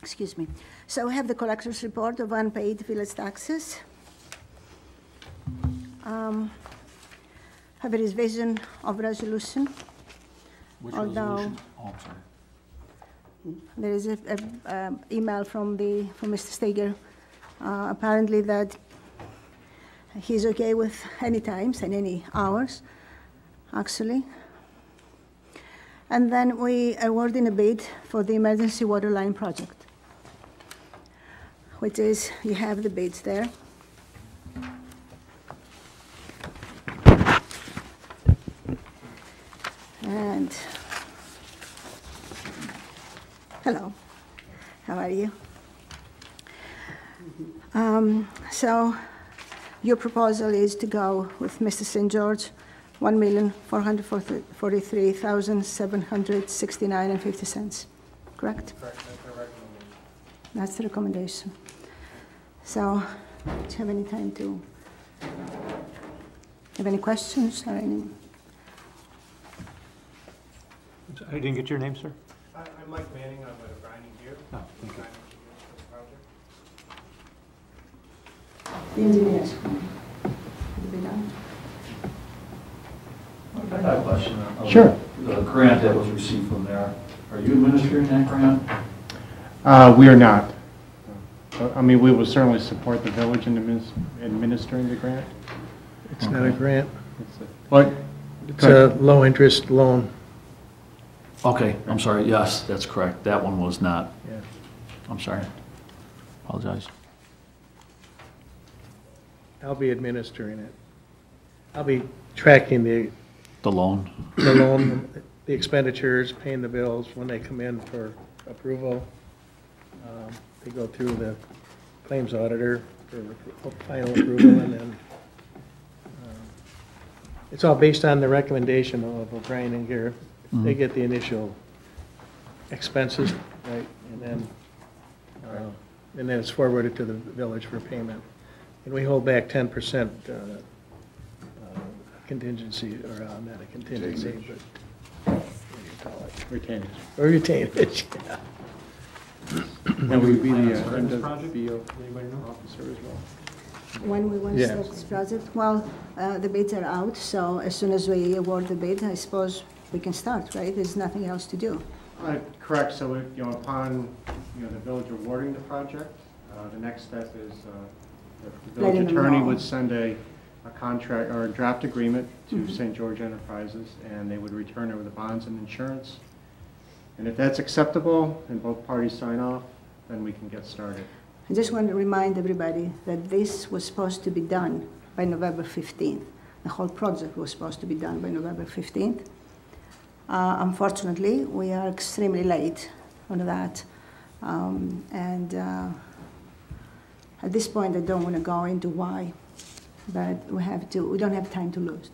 Excuse me. So we have the collector's report of unpaid village taxes. Have a revision of resolution. Which Although resolution? Oh, I'm sorry. there is an email from Mr. Steger, apparently that he's okay with any times and any hours, actually. And then we awarded a bid for the emergency water line project, which is, you have the bids there. And hello, how are you? So your proposal is to go with Mr. St. George, 1,443,769.50, correct? Correct, that's our recommendation. That's the recommendation. So, do you have any time to, have any questions or any? I didn't get your name, sir? I'm Mike Manning, I'm with Grinding Gear. Oh, thank you. Grinding Gear for this project. The engineers. Will be done. I have a question. Sure. The grant that was received from there, are you administering that grant? We are not. I mean, we will certainly support the village in administering the grant. It's not a grant. What? It's a low-interest loan. Okay, I'm sorry, yes, that's correct. That one was not. Yeah. I'm sorry. Apologize. I'll be administering it. I'll be tracking the The loan? loan, the expenditures, paying the bills when they come in for approval. They go through the claims auditor for final approval, and then it's all based on the recommendation of O'Brien and Gear. They get the initial expenses, right, and then it's forwarded to the village for payment. And we hold back 10% contingency, or not a contingency, but what do you call it? Retainage. Or retainage, yeah. And we be the Starting this end of project? BO Anybody know? officer as well. When we want to Yes. start this project? Well, the bids are out, so as soon as we award the bid, I suppose we can start, right? There's nothing else to do. Correct, so upon, the village awarding the project, the next step is the Letting village them attorney know. would send a contract or a draft agreement to St. George Enterprises, and they would return it with the bonds and insurance. And if that's acceptable and both parties sign off, then we can get started. I just want to remind everybody that this was supposed to be done by November 15th. The whole project was supposed to be done by November 15th. Unfortunately, we are extremely late on that. At this point, I don't want to go into why, but we don't have time to lose.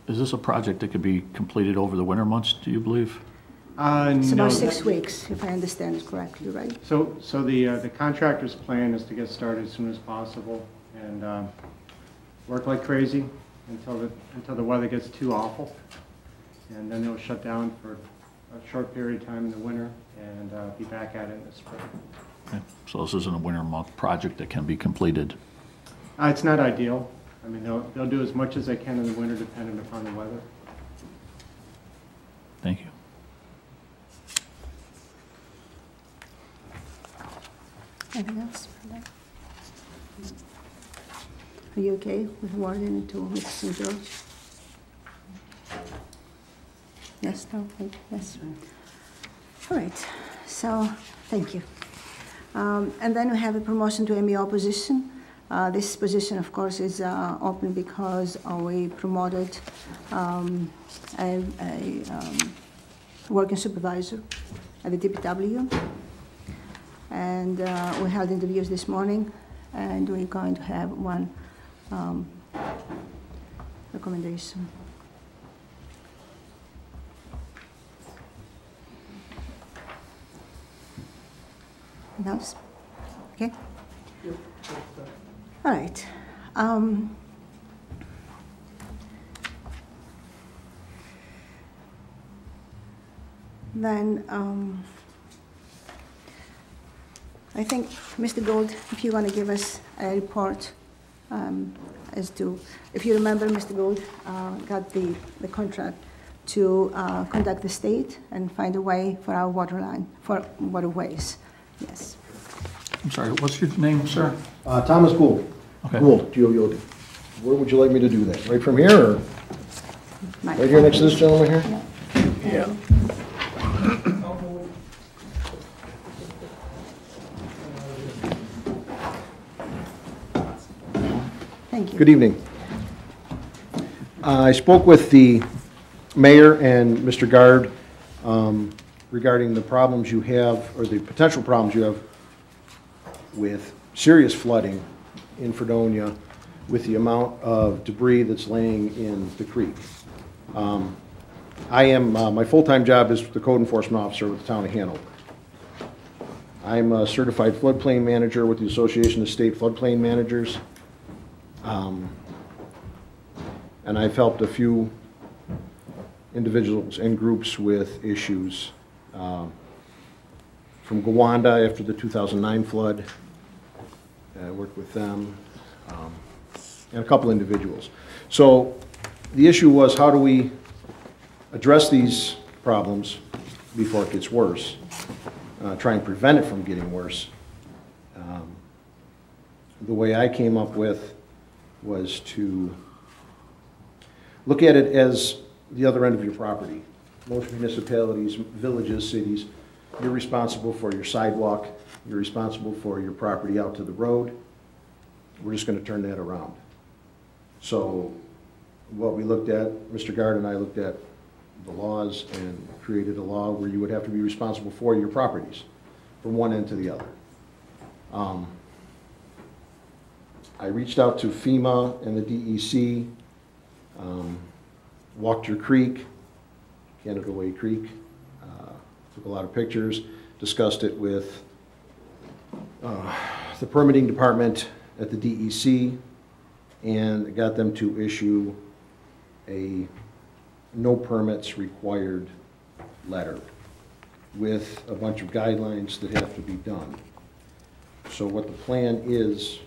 Is this a project that could be completed over the winter months, do you believe? It's No. about 6 weeks, if I understand it correctly, right? So the contractor's plan is to get started as soon as possible and work like crazy until the weather gets too awful. And then they'll shut down for a short period of time in the winter and be back at it in the spring. Okay. So this isn't a winter month project that can be completed? It's not ideal. I mean, they'll do as much as they can in the winter depending upon the weather. Thank you. Anything else? Are you okay with awarding it to Mr. St. George? Yes, no, wait, yes. All right, so, thank you. And then we have a promotion to MEO position. This position, of course, is open because we promoted a working supervisor at the DPW. And we held interviews this morning, and we're going to have one recommendation. Anything else? Okay? All right. then I think, Mr. Gold, if you want to give us a report as to, if you remember, Mr. Gold got the contract to contact the state and find a way for our water line, for waterways. Yes. I'm sorry, what's your name, sir? Thomas Gould. Okay. Gould, G-O-U-L-D. Where would you like me to do that? Right from here, or Mike. right here next to this gentleman here? Yeah. Thank you. Good evening. I spoke with the mayor and Mr. Guard regarding the problems you have, or the potential problems you have with serious flooding in Fredonia with the amount of debris that's laying in the creek. My full-time job is the code enforcement officer with the town of Hanover. I'm a certified floodplain manager with the Association of State Floodplain Managers. And I've helped a few individuals and groups with issues from Gowanda after the 2009 flood. I worked with them and a couple individuals. So the issue was, how do we address these problems before it gets worse? Try and prevent it from getting worse. The way I came up with was to look at it as the other end of your property. Most municipalities, villages, cities, you're responsible for your sidewalk, you're responsible for your property out to the road. We're just going to turn that around. So what we looked at, Mr. Guard and I looked at the laws and created a law where you would have to be responsible for your properties from one end to the other. I reached out to FEMA and the DEC, walked your creek, Canada Way Creek, took a lot of pictures, discussed it with the permitting department at the DEC, and got them to issue a no permits required letter with a bunch of guidelines that have to be done. So what the plan is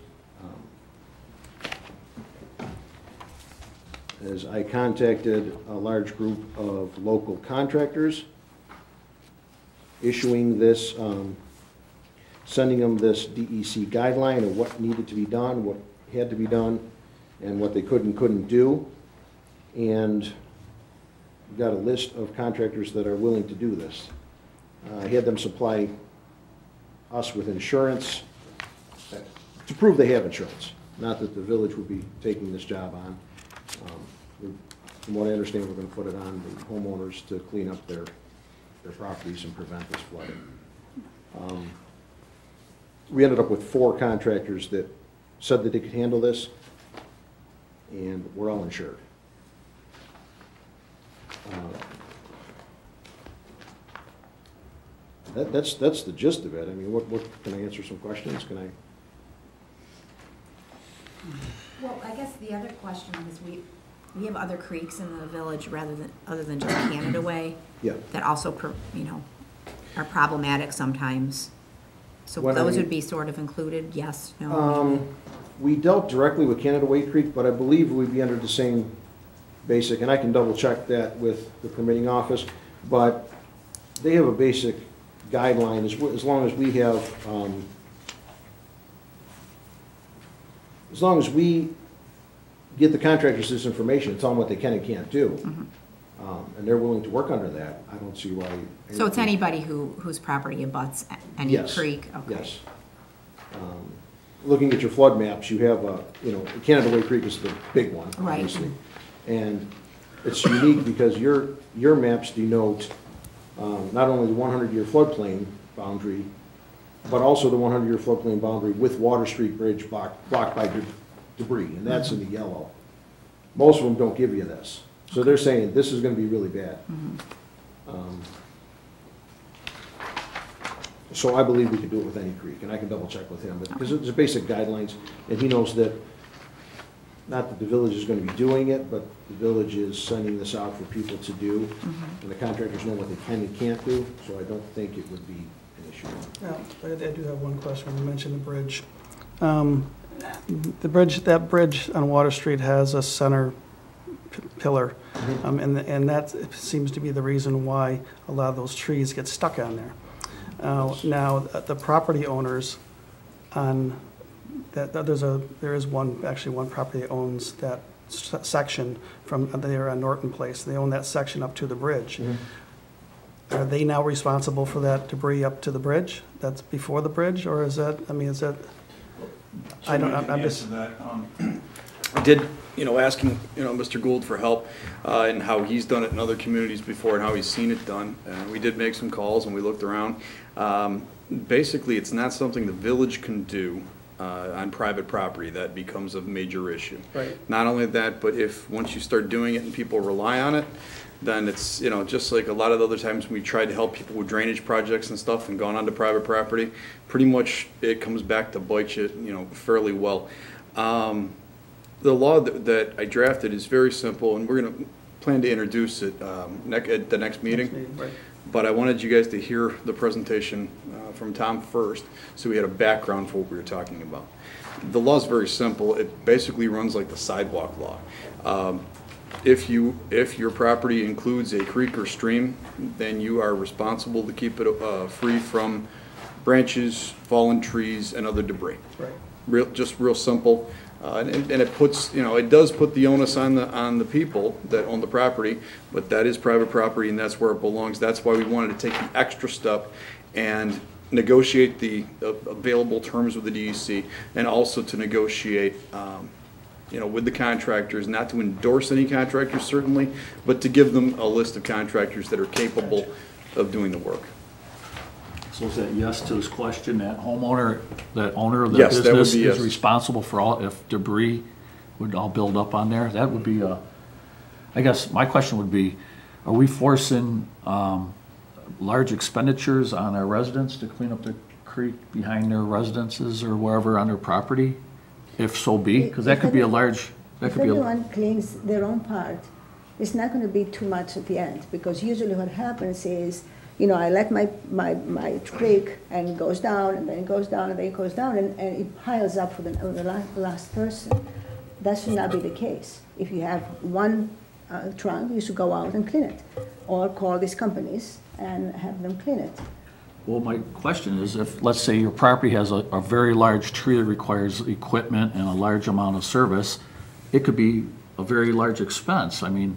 I contacted a large group of local contractors, issuing this, sending them this DEC guideline of what needed to be done, what had to be done, and what they could and couldn't do. And we've got a list of contractors that are willing to do this. I had them supply us with insurance to prove they have insurance, not that the village would be taking this job on. From what I understand, we're going to put it on the homeowners to clean up their properties and prevent this flooding. We ended up with 4 contractors that said that they could handle this, and we're all insured. That's the gist of it. I mean, what can I answer some questions? Can I? Well, I guess the other question is, we have other creeks in the village other than just Canada Way. Yeah. That also, are problematic sometimes. So those would be sort of included, yes, no? We dealt directly with Canada Way Creek, but I believe we'd be under the same basic, and I can double check that with the permitting office, but they have a basic guideline as long as we have, as long as we get the contractors this information, tell them what they can and can't do, and they're willing to work under that, I don't see why. So it's anybody whose property abuts any Yes. creek? Okay. Yes. Looking at your flood maps, you have Canada Way Creek is the big one, Right. obviously. And it's unique because your maps denote not only the 100-year floodplain boundary, but also the 100-year floodplain boundary with Water Street Bridge blocked by debris, and that's in the yellow. Most of them don't give you this. So they're saying this is going to be really bad. So I believe we could do it with any creek, and I can double check with him, because it's basic guidelines, and he knows that not that the village is gonna be doing it, but the village is sending this out for people to do. And the contractors know what they can and can't do, so I don't think it would be an issue. Yeah, I do have one question. You mentioned the bridge. The bridge, that bridge on Water Street has a center pillar, and that seems to be the reason why a lot of those trees get stuck on there. Now, the property owners on that, there is one, actually one property that owns that section from there on Norton Place. They own that section up to the bridge. Are they now responsible for that debris up to the bridge? That's before the bridge, or is that, I mean, is that? I don't, I'm just. I did, asking, Mr. Gould for help and how he's done it in other communities before and how he's seen it done. We did make some calls and we looked around. Basically, it's not something the village can do on private property. That becomes a major issue. Right. Not only that, but once you start doing it and people rely on it, then it's, just like a lot of the other times when we tried to help people with drainage projects and stuff and gone onto private property, pretty much it comes back to bite you, fairly well. The law that I drafted is very simple, and we're going to plan to introduce it at the next meeting. Right. But I wanted you guys to hear the presentation from Tom first, so we had a background for what we were talking about. The law is very simple. It basically runs like the sidewalk law. If your property includes a creek or stream, then you are responsible to keep it free from branches, fallen trees, and other debris. Right. Just real simple. And it puts, it does put the onus on the people that own the property, but that is private property and that's where it belongs. That's why we wanted to take the extra step and negotiate the available terms with the DEC, and also to negotiate, with the contractors, not to endorse any contractors certainly, but to give them a list of contractors that are capable of doing the work. So is that yes to this question, that homeowner, that owner of the Yes, that would business be yes. is responsible for all, if debris would all build up on there? That would be I guess my question would be, are we forcing large expenditures on our residents to clean up the creek behind their residences or wherever on their property? If so be, because that could be a large, that could be a. If everyone cleans their own part, it's not going to be too much at the end, because usually what happens is, I let my creek and it goes down and then it goes down and then it goes down and it piles up for the last person. That should not be the case. If you have one trunk, you should go out and clean it, or call these companies and have them clean it. Well, my question is, if, let's say your property has a very large tree that requires equipment and a large amount of service, it could be a very large expense. I mean,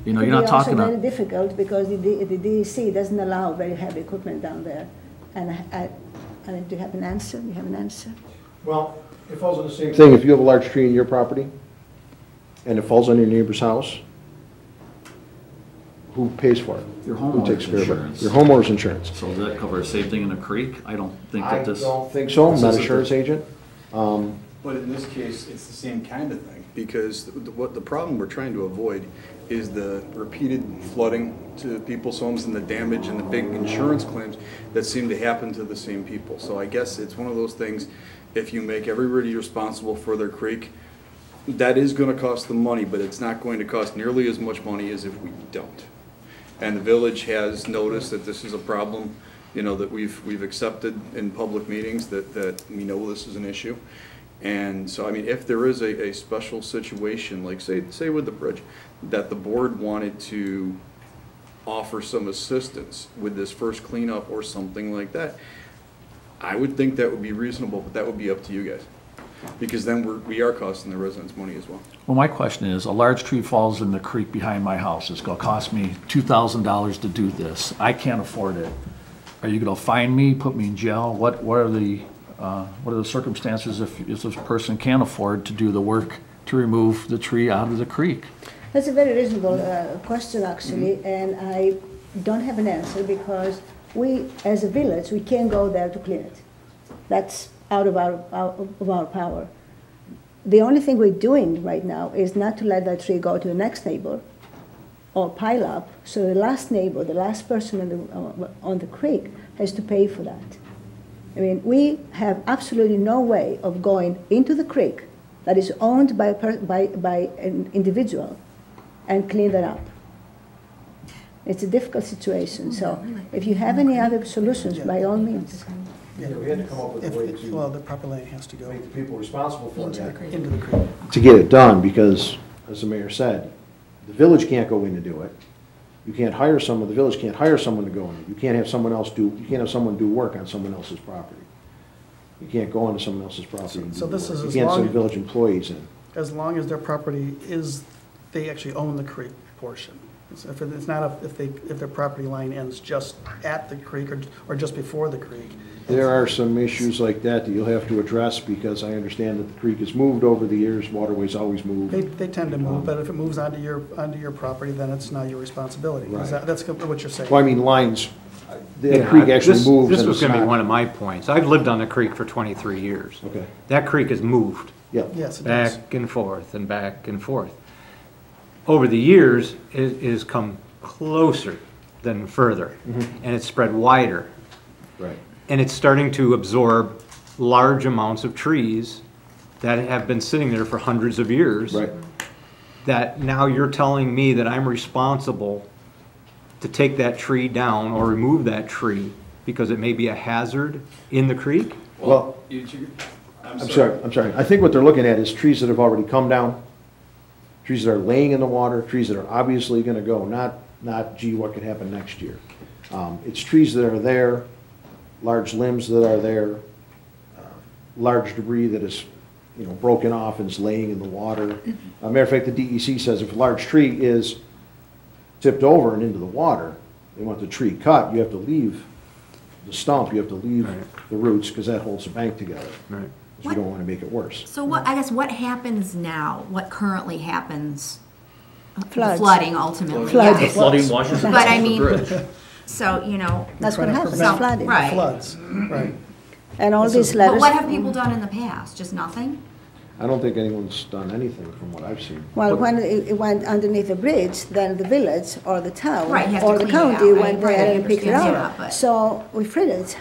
you're not talking about. It's also very difficult because the DEC doesn't allow very heavy equipment down there. And do you have an answer? You have an answer? Well, it falls on the same thing. If you have a large tree in your property and it falls on your neighbor's house, who pays for it? Your Who takes homeowner's care of it? insurance. Your homeowner's insurance. So does that cover the same thing in a creek? I don't think I that this. don't think so. I'm this not an isn't insurance the- agent. But in this case, it's the same kind of thing, because what the problem we're trying to avoid is the repeated flooding to people's homes and the damage and the big insurance claims that seem to happen to the same people. So I guess it's one of those things, if you make everybody responsible for their creek, that is going to cost them money, but it's not going to cost nearly as much money as if we don't. And the village has noticed that this is a problem, that we've accepted in public meetings, that we know this is an issue. And so, I mean, if there is a special situation, like say with the bridge, that the board wanted to offer some assistance with this first cleanup or something like that, I would think that would be reasonable, but that would be up to you guys. Because then we are costing the residents money as well. Well, my question is, a large tree falls in the creek behind my house. It's gonna cost me $2,000 to do this. I can't afford it. Are you gonna fine me, put me in jail? What are the circumstances if this person can't afford to do the work to remove the tree out of the creek? That's a very reasonable question, actually, and I don't have an answer because we, as a village, we can't go there to clean it. That's out of our power. The only thing we're doing right now is not to let that tree go to the next neighbor or pile up, so the last neighbor, the last person on the creek has to pay for that. I mean, we have absolutely no way of going into the creek that is owned by, by an individual and clean that up. It's a difficult situation, so if you have any other solutions, by all means. Yeah, we had to come up with a If, way well, to the proper land has to go make the people responsible for that. into the creek. To get it done, because, as the mayor said, the village can't go in to do it. You can't hire someone, the village can't hire someone to go in. You can't have someone else do, you can't have someone do work on someone else's property. You can't go onto someone else's property and do So this work. is You as can't send long- village employees in. As long as their property is, they actually own the creek portion. So if it's not, if their property line ends just at the creek or just before the creek. There are some issues like that that you'll have to address, because I understand that the creek has moved over the years, waterways always move. They tend to move, but if it moves onto your property, then it's not your responsibility. Is Right. that's what you're saying? Well, I mean, lines, the Yeah, creek actually this- moves This and was it's gonna be not. one of my points. I've lived on the creek for 23 years. Okay, That creek has moved yeah. Yes, it does. back and forth and back and forth. Over the years, it has come closer than further, and it's spread wider. Right. And it's starting to absorb large amounts of trees that have been sitting there for hundreds of years. Right. That now you're telling me that I'm responsible to take that tree down or remove that tree because it may be a hazard in the creek? Well, I'm sorry. I think what they're looking at is trees that have already come down, trees that are laying in the water, trees that are obviously gonna go, not, gee, what could happen next year. It's trees that are there, large limbs that are there, large debris that is, broken off and is laying in the water. Matter of fact, the DEC says if a large tree is tipped over and into the water, they want the tree cut, you have to leave the stump, you have to leave the roots, because that holds the bank together. Right. 'Cause you don't want to make it worse. So what happens now? What currently happens? The Floods. flooding ultimately, Floods. yeah. Flooding washes But I across the mean, bridge. so, That's what happens, So- flooding. right. Floods, right. And all these but letters. what have people done in the past? Just nothing? I don't think anyone's done anything from what I've seen. Well, when it went underneath the bridge, then the village or the town Right, has to or the clean it out. county I went there and picked it understand up. that, but- So we freed it,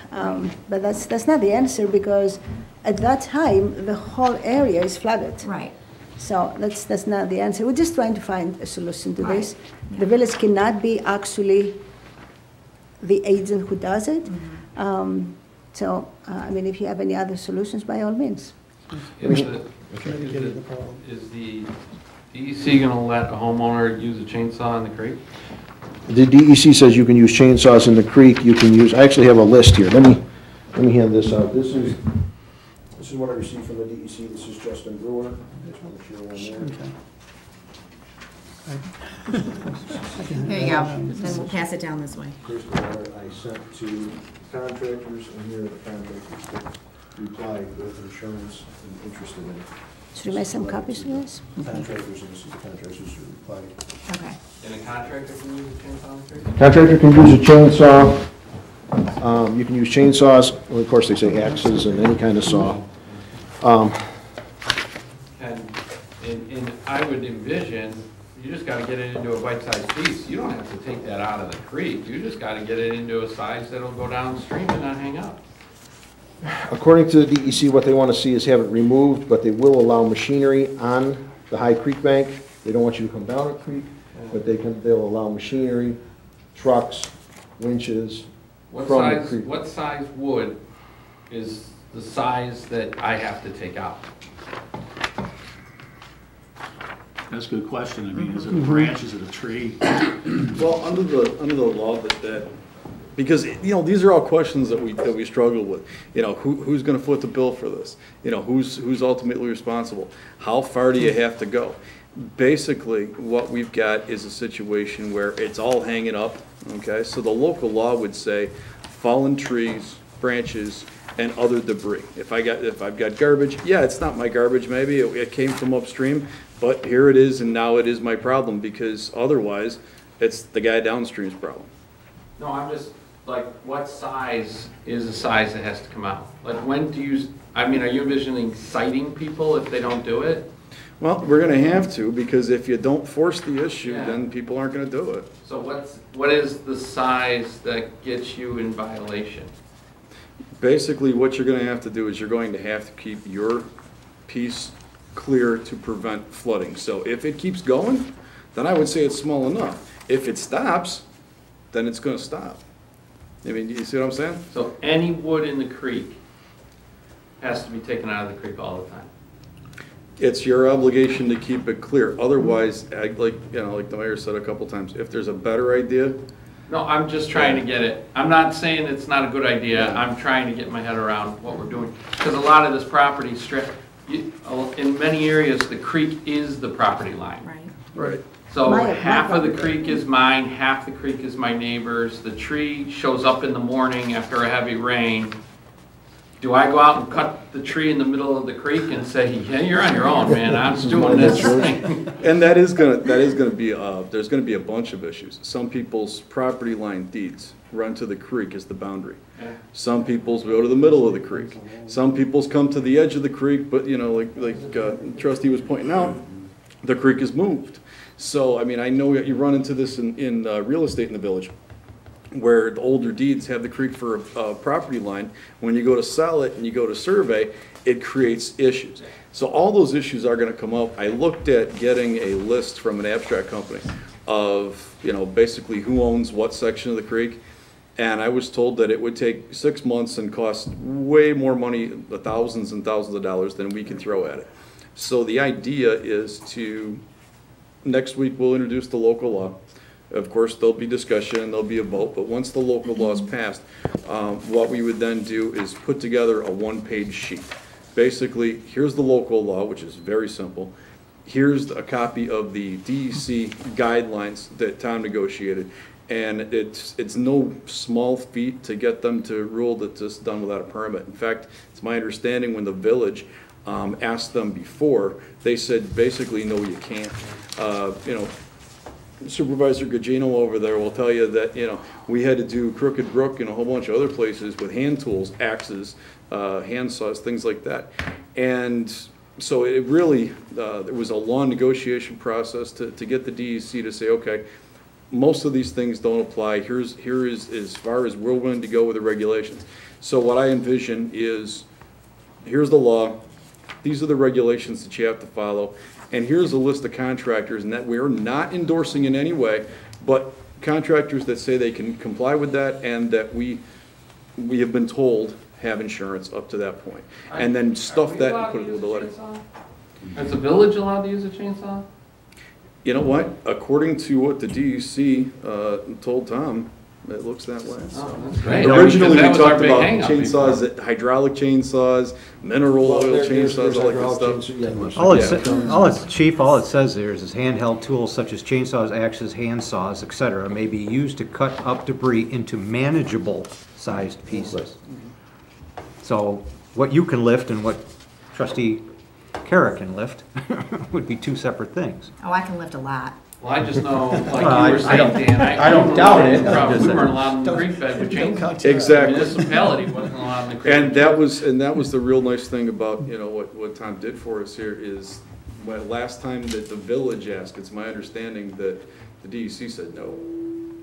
but that's not the answer, because at that time, the whole area is flooded. Right. So that's not the answer. We're just trying to find a solution to this. Right, The yeah. village cannot be actually the agent who does it. Mm-hmm. So, I mean, if you have any other solutions, by all means. Mitigating the problem. Is the DEC gonna let a homeowner use a chainsaw in the creek? The DEC says you can use chainsaws in the creek, you can use, I actually have a list here. Let me hand this out. This is what I received from the DEC. This is Justin Brewer. I just want to share one there. Here you go. Then we'll pass it down this way. Here's the letter I sent to contractors, and here are the contractors that replied with insurance and interested in it. Should we make some copies of this? Contractors, and this is the contractors who replied. Okay. And a contractor can use a chainsaw in the creek? Contractor can use a chainsaw. You can use chainsaws, well, of course, they say axes and any kind of saw. And I would envision, you just gotta get it into a bite-sized piece. You don't have to take that out of the creek. You just gotta get it into a size that'll go downstream and not hang up. According to the DEC, what they want to see is have it removed, but they will allow machinery on the high creek bank. They don't want you to come down a creek, but they'll allow machinery, trucks, winches What from the size, creek. what size wood is the size that I have to take out? That's a good question. I mean, is it a branch, is it a tree? Well, under the law that, because, these are all questions that we struggle with. Who's gonna foot the bill for this? Who's ultimately responsible? How far do you have to go? Basically, what we've got is a situation where it's all hanging up, okay? So the local law would say fallen trees, branches, and other debris. If I've got garbage, yeah, it's not my garbage, maybe, it came from upstream, but here it is, and now it is my problem, because otherwise, it's the guy downstream's problem. No, I'm just, like, what size is the size that has to come out? Like, when do you, are you envisioning citing people if they don't do it? Well, we're gonna have to, because if you don't force the issue, Yeah. then people aren't gonna do it. So what is the size that gets you in violation? Basically, what you're gonna have to do is you're going to have to keep your piece clear to prevent flooding. So if it keeps going, then I would say it's small enough. If it stops, then it's gonna stop. I mean, you see what I'm saying? So any wood in the creek has to be taken out of the creek all the time. It's your obligation to keep it clear. Otherwise, like the mayor said a couple times, if there's a better idea, No, I'm just trying to get it. I'm not saying it's not a good idea. I'm trying to get my head around what we're doing. Because a lot of this property in many areas, the creek is the property line. Right. right. So My half of the property. creek is mine, half the creek is my neighbor's. The tree shows up in the morning after a heavy rain. Do I go out and cut the tree in the middle of the creek and say, yeah, you're on your own, man, I'm just doing this thing? And that is gonna be, there's gonna be a bunch of issues. Some people's property line deeds run to the creek as the boundary. Yeah. Some people's go to the middle of the creek. Some people's come to the edge of the creek, but like trustee was pointing out, the creek is moved. So, I mean, I know you run into this in real estate in the village, where the older deeds have the creek for a property line. When you go to sell it and you go to survey, it creates issues. So all those issues are gonna come up. I looked at getting a list from an abstract company of, basically who owns what section of the creek. And I was told that it would take 6 months and cost way more money, thousands and thousands of dollars, than we can throw at it. So the idea is next week we'll introduce the local law. Of course, there'll be discussion, there'll be a vote, but once the local law is passed, what we would then do is put together a one-page sheet. Basically, here's the local law, which is very simple. Here's a copy of the DEC guidelines that Tom negotiated. And it's no small feat to get them to rule that this is done without a permit. In fact, it's my understanding when the village asked them before, they said basically, no, you can't. Supervisor Gugino over there will tell you that, we had to do Crooked Brook and a whole bunch of other places with hand tools, axes, hand saws, things like that. And so it really, there was a long negotiation process to get the DEC to say, okay, most of these things don't apply. Here is as far as we're willing to go with the regulations. So what I envision is, here's the law, these are the regulations that you have to follow, and here's a list of contractors, and that we're not endorsing in any way, but contractors that say they can comply with that and that we have been told have insurance up to that point. And then stuff that and put it with the letter. Is the village allowed to use a chainsaw? You know what? According to what the DEC told Tom, it looks that way. Oh, that's great. Originally, we That was our talked big about hang-up chainsaws, hydraulic chainsaws, mineral oil chainsaws, all that good stuff. Chief, all it says there is handheld tools such as chainsaws, axes, handsaws, etc. may be used to cut up debris into manageable sized pieces. So what you can lift and what trustee Kara can lift would be two separate things. Oh, I can lift a lot. Well, I just know, like you were saying, Dan, I don't doubt it. We weren't allowed in the creek bed with chainsaws. Exactly. The municipality wasn't allowed in the creek. And that was the real nice thing about, what Tom did for us here is, when last time that the village asked, it's my understanding that the DEC said no.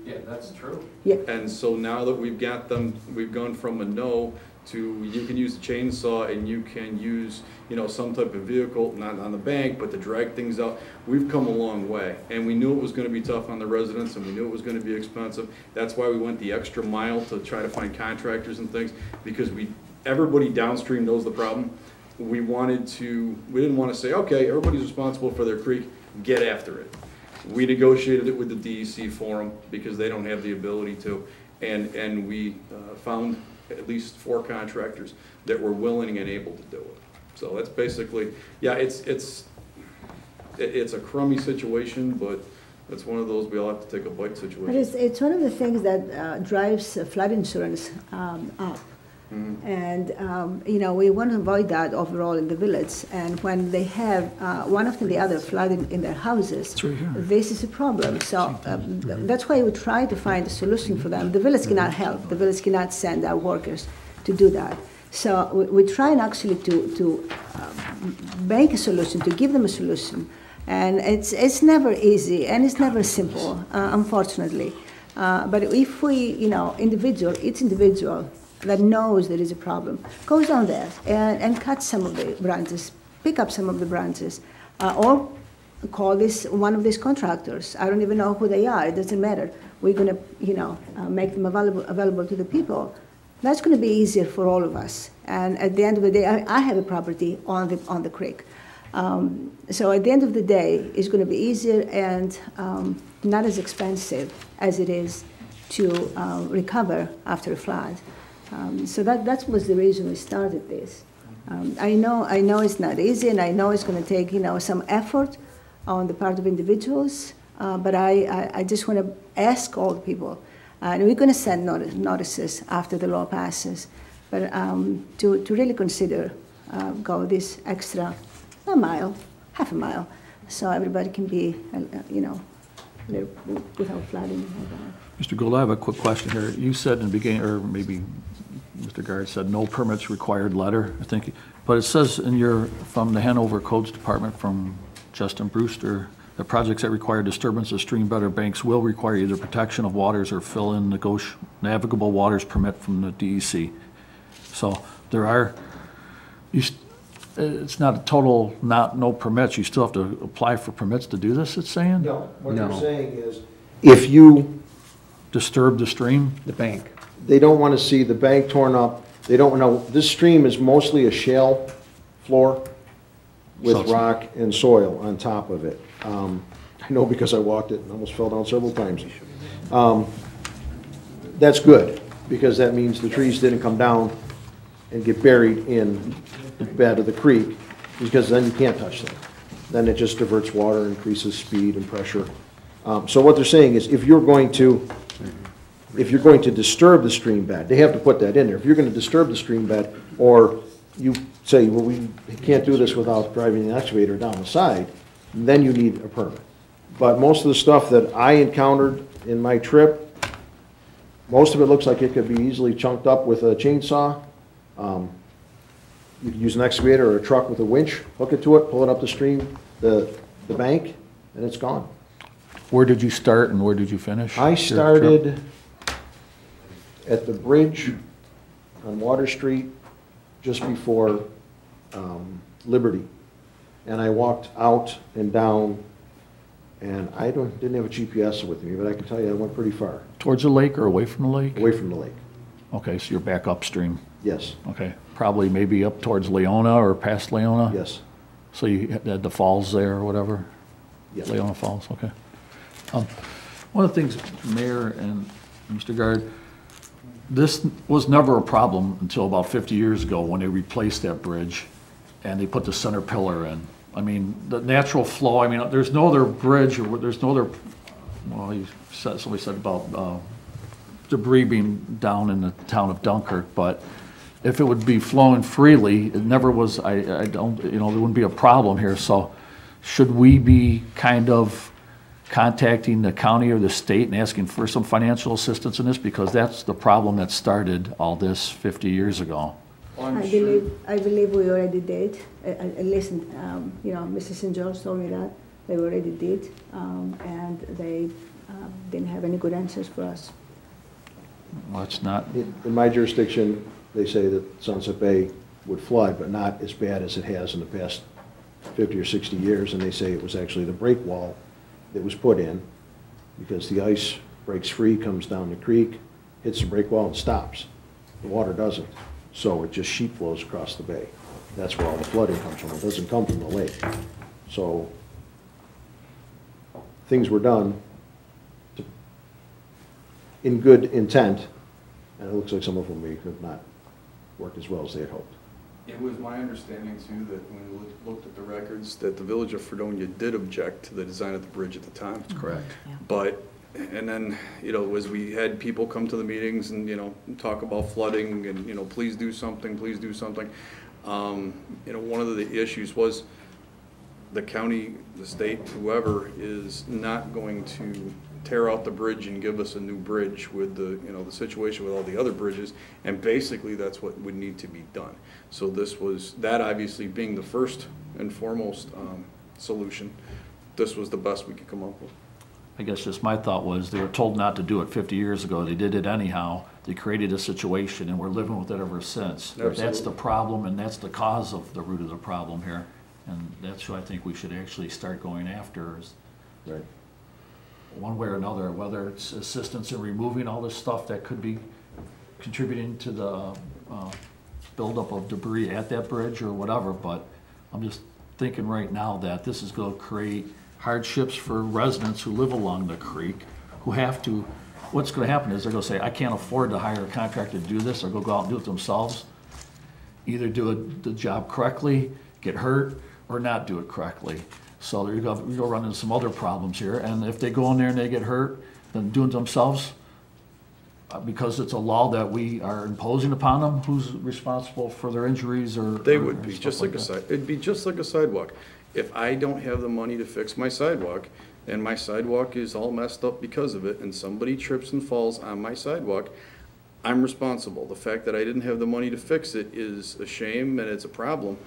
Yeah, that's true. Yeah. And so now that we've got them, we've gone from a no to you can use the chainsaw and you can use, some type of vehicle, not on the bank, but to drag things out. We've come a long way. And we knew it was gonna be tough on the residents and we knew it was gonna be expensive. That's why we went the extra mile to try to find contractors and things, because everybody downstream knows the problem. We didn't wanna say, okay, everybody's responsible for their creek, get after it. We negotiated it with the DEC forum because they don't have the ability to, and we found at least 4 contractors that were willing and able to do it. So that's basically, yeah, it's a crummy situation, but it's one of those we all have to take a bite situation. But it's one of the things that drives flood insurance up. Mm-hmm. And, we want to avoid that overall in the village. And when they have one after the other flooding in their houses, this is a problem. So that's why we try to find a solution for them. The village cannot help. The village cannot send our workers to do that. So we try and actually to make a solution, to give them a solution. And it's never easy and it's never simple, unfortunately. But if we, each individual that knows there is a problem, goes down there and cuts some of the branches, pick up some of the branches, or call one of these contractors. I don't even know who they are. It doesn't matter. We're going to, make them available to the people. That's going to be easier for all of us. And at the end of the day, I have a property on the creek. So at the end of the day, it's going to be easier and not as expensive as it is to recover after a flood. So that was the reason we started this. I know it's not easy, and I know it's going to take some effort on the part of individuals, but I just want to ask all the people, and we're going to send notices after the law passes, but to really consider go this extra half a mile, so everybody can be, without flooding. Mr. Gould, I have a quick question here. You said in the beginning, or maybe Mr. Guard said, no permits required letter, I think. But it says from the Hanover Codes Department, from Justin Brewster, that projects that require disturbance of stream bed or banks will require either protection of waters or fill in navigable waters permit from the DEC. So it's not a total no permits. You still have to apply for permits to do this, it's saying? No, what they're saying is, if you disturb the stream? The bank. They don't want to see the bank torn up. They don't know, this stream is mostly a shale floor with rock and soil on top of it. I know because I walked it and almost fell down several times. That's good, because that means the trees didn't come down and get buried in the bed of the creek, because then you can't touch them. Then it just diverts water, increases speed and pressure. So what they're saying is, if you're going to disturb the stream bed, they have to put that in there. If you're going to disturb the stream bed, or you say, well, we can't do this without driving the excavator down the side, then you need a permit. But most of the stuff that I encountered in my trip, most of it looks like it could be easily chunked up with a chainsaw. You could use an excavator or a truck with a winch, hook it to it, pull it up the stream, the bank, and it's gone. Where did you start and where did you finish? I started at the bridge on Water Street just before Liberty. And I walked out and down, and I didn't have a GPS with me, but I can tell you I went pretty far. Towards the lake or away from the lake? Away from the lake. Okay, so you're back upstream. Yes. Okay, probably maybe up towards Leona or past Leona? Yes. So you had the falls there or whatever? Yes. Leona Falls, okay. One of the things, Mayor and Mr. Guard, this was never a problem until about 50 years ago when they replaced that bridge and they put the center pillar in. I mean, the natural flow, I mean, there's no other bridge, or there's no other, well, somebody said about debris being down in the town of Dunkirk, but if it would be flowing freely, it never was, I don't, there wouldn't be a problem here. So should we be kind of contacting the county or the state and asking for some financial assistance in this? Because that's the problem that started all this 50 years ago. I believe we already did. At least, Mr. St. George told me that they already did, and they didn't have any good answers for us. Well, it's not. In my jurisdiction, they say that Sunset Bay would flood, but not as bad as it has in the past 50 or 60 years, and they say it was actually the break wall that was put in, because the ice breaks free, comes down the creek, hits the break wall and stops. The water doesn't. So it just sheet flows across the bay. That's where all the flooding comes from. It doesn't come from the lake. So things were done in good intent, and it looks like some of them may have not worked as well as they had hoped. It was my understanding too that when we looked at the records, that the village of Fredonia did object to the design of the bridge at the time. That's correct. Yeah. But, and then, as we had people come to the meetings and, talk about flooding and, please do something, please do something. One of the issues was the county, the state, whoever is not going to tear out the bridge and give us a new bridge with the situation with all the other bridges, and basically that's what would need to be done. So that obviously being the first and foremost solution, this was the best we could come up with. I guess just my thought was they were told not to do it 50 years ago. They did it anyhow. They created a situation, and we're living with it ever since. Absolutely. That's the problem, and that's the cause of the root of the problem here. And that's who I think we should actually start going after, is Right. one way or another, whether it's assistance in removing all this stuff that could be contributing to the buildup of debris at that bridge or whatever, but I'm just thinking right now that this is gonna create hardships for residents who live along the creek, who have to, what's gonna happen is they're gonna say, I can't afford to hire a contractor to do this, or go out and do it themselves. Either do the job correctly, get hurt, or not do it correctly. So you're gonna run into some other problems here, and if they go in there and they get hurt, then doing it themselves, because it's a law that we are imposing upon them, who's responsible for their injuries or? They or would be, stuff just like a that? it'd be just like a sidewalk. If I don't have the money to fix my sidewalk, and my sidewalk is all messed up because of it, and somebody trips and falls on my sidewalk, I'm responsible. The fact that I didn't have the money to fix it is a shame and it's a problem,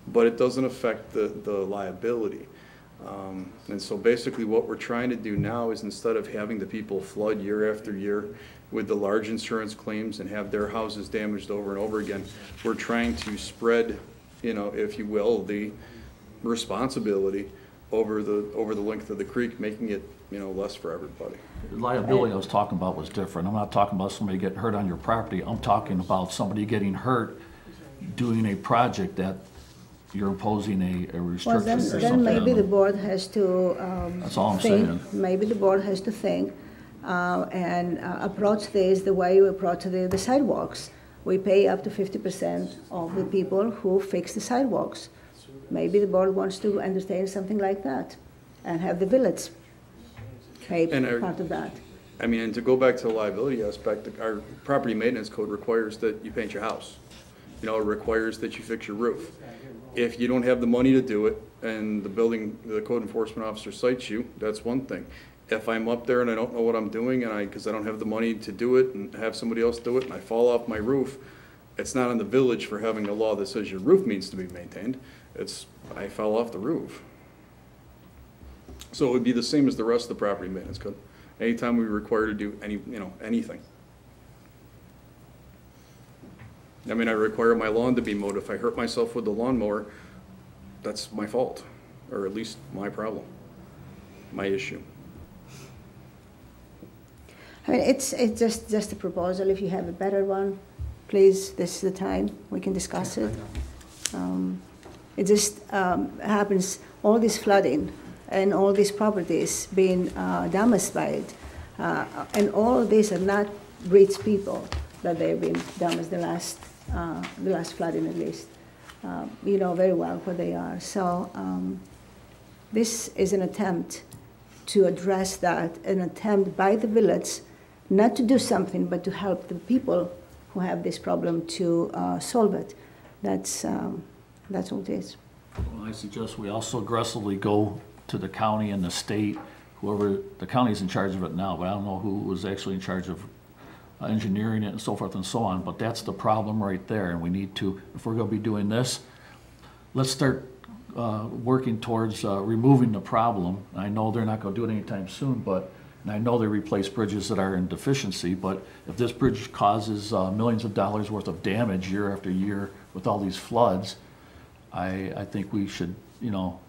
but it doesn't affect the liability. And so basically what we're trying to do now is, instead of having the people flood year after year with the large insurance claims and have their houses damaged over and over again, we're trying to spread, you know, if you will, the responsibility over the length of the creek, making it, you know, less for everybody. The liability I was talking about was different. I'm not talking about somebody getting hurt on your property. I'm talking about somebody getting hurt doing a project that you're imposing a Well, restriction or something. then maybe the board has to That's all I'm think, saying. maybe the board has to think and approach this the way we approach the sidewalks. We pay up to 50% of the people who fix the sidewalks. Maybe the board wants to understand something like that and have the village pay part of that. I mean, and to go back to the liability aspect, our property maintenance code requires that you paint your house. You know, it requires that you fix your roof. If you don't have the money to do it, and the code enforcement officer cites you, that's one thing. If I'm up there and I don't know what I'm doing, and because I don't have the money to do it and have somebody else do it, and I fall off my roof, it's not on the village for having a law that says your roof needs to be maintained. It's, I fell off the roof. So it would be the same as the rest of the property maintenance code. Anytime we require to do anything. I mean, I require my lawn to be mowed. If I hurt myself with the lawnmower, that's my fault, or at least my problem, my issue. I mean, it's just a proposal. If you have a better one, please, this is the time we can discuss it. It just happens, all this flooding and all these properties being damaged by it. And all of these are not rich people that they've been damaged the last flooding at least. You know very well what they are. So this is an attempt to address that, an attempt by the village not to do something, but to help the people who have this problem to solve it. That's all it is. Well, I suggest we also aggressively go to the county and the state, whoever, the county's in charge of it now, but I don't know who was actually in charge of engineering it and so forth and so on, but that's the problem right there, and we need to, if we're gonna be doing this, let's start working towards removing the problem. I know they're not gonna do it anytime soon, but, and I know they replace bridges that are in deficiency, but if this bridge causes millions of dollars worth of damage year after year with all these floods, I think we should, you know,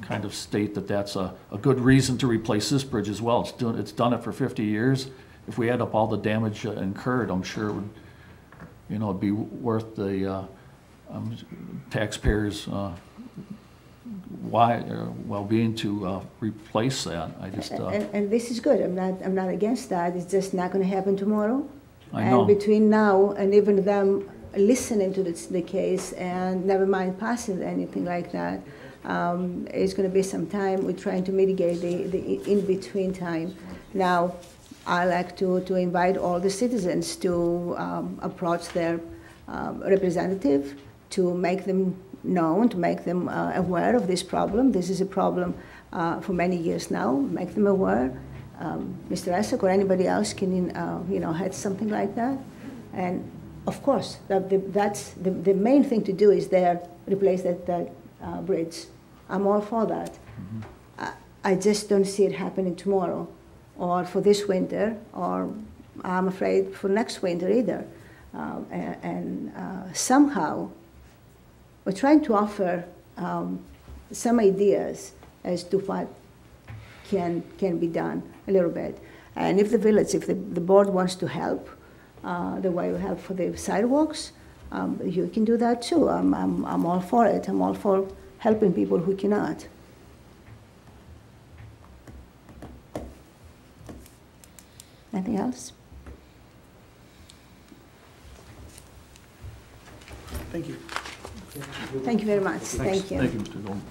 kind of state that that's a good reason to replace this bridge as well. It's done it for 50 years. If we add up all the damage incurred, I'm sure it would, you know, it'd be worth the taxpayers' well-being to replace that. I just and this is good. I'm not against that. It's just not going to happen tomorrow. I know. And between now and even them listening to the case, and never mind passing anything like that, it's going to be some time. We're trying to mitigate the in-between time. Now, I like to invite all the citizens to approach their representative, to make them known, to make them aware of this problem. This is a problem for many years now. Make them aware. Mr. Esek or anybody else can, had something like that. And of course, that's the main thing to do is replace that bridge. I'm all for that. Mm-hmm. I just don't see it happening tomorrow, or for this winter, or I'm afraid for next winter either. Somehow, we're trying to offer some ideas as to what can be done a little bit. And if the village, if the board wants to help, the way we help for the sidewalks, you can do that too. I'm all for it. I'm all for helping people who cannot. Anything else? Thank you. Thank you very much. Thank you. Thank you, Mr. Goldman.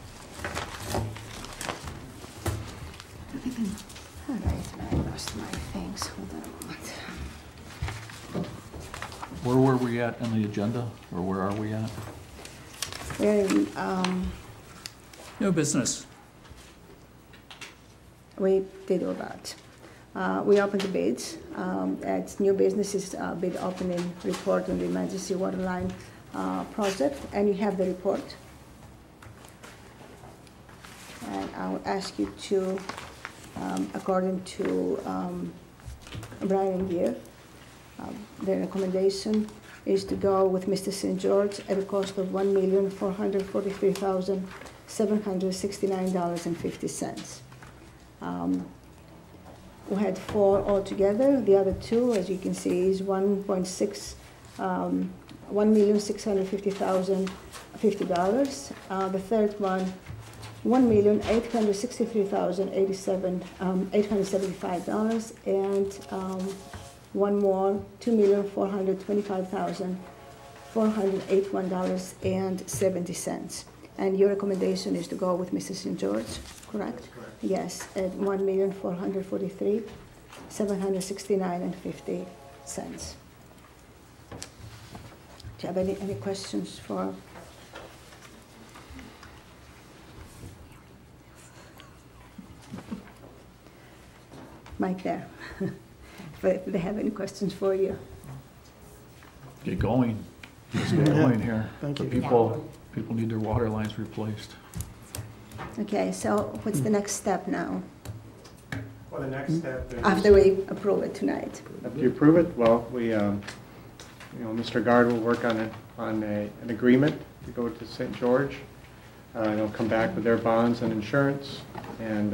All right, I lost my things. Hold on a moment. Where were we at on the agenda, or where are we at? We're in, New business. we did all that. We opened the bids. At new businesses, bid opening report on the emergency water line project, and you have the report. And I'll ask you to, according to Brian and Gear, the recommendation is to go with Mr. St. George at a cost of $1,443,769.50. We had 4 altogether. The other 2, as you can see, is $1,650,050. The third one, $1,863,875, and one more, $2,425,481.70. And your recommendation is to go with Mrs. St. George, correct? Correct. Yes, at $1,443,769.50. Do you have any questions for? Mike there, if they have any questions for you. Get going. Let's get going here. Thank The you. people need their water lines replaced. Okay, so what's the next step now, Well, the next step is. after we approve it tonight? After you approve it, well, Mr. Guard will work on an agreement to go to St. George. They'll come back with their bonds and insurance, and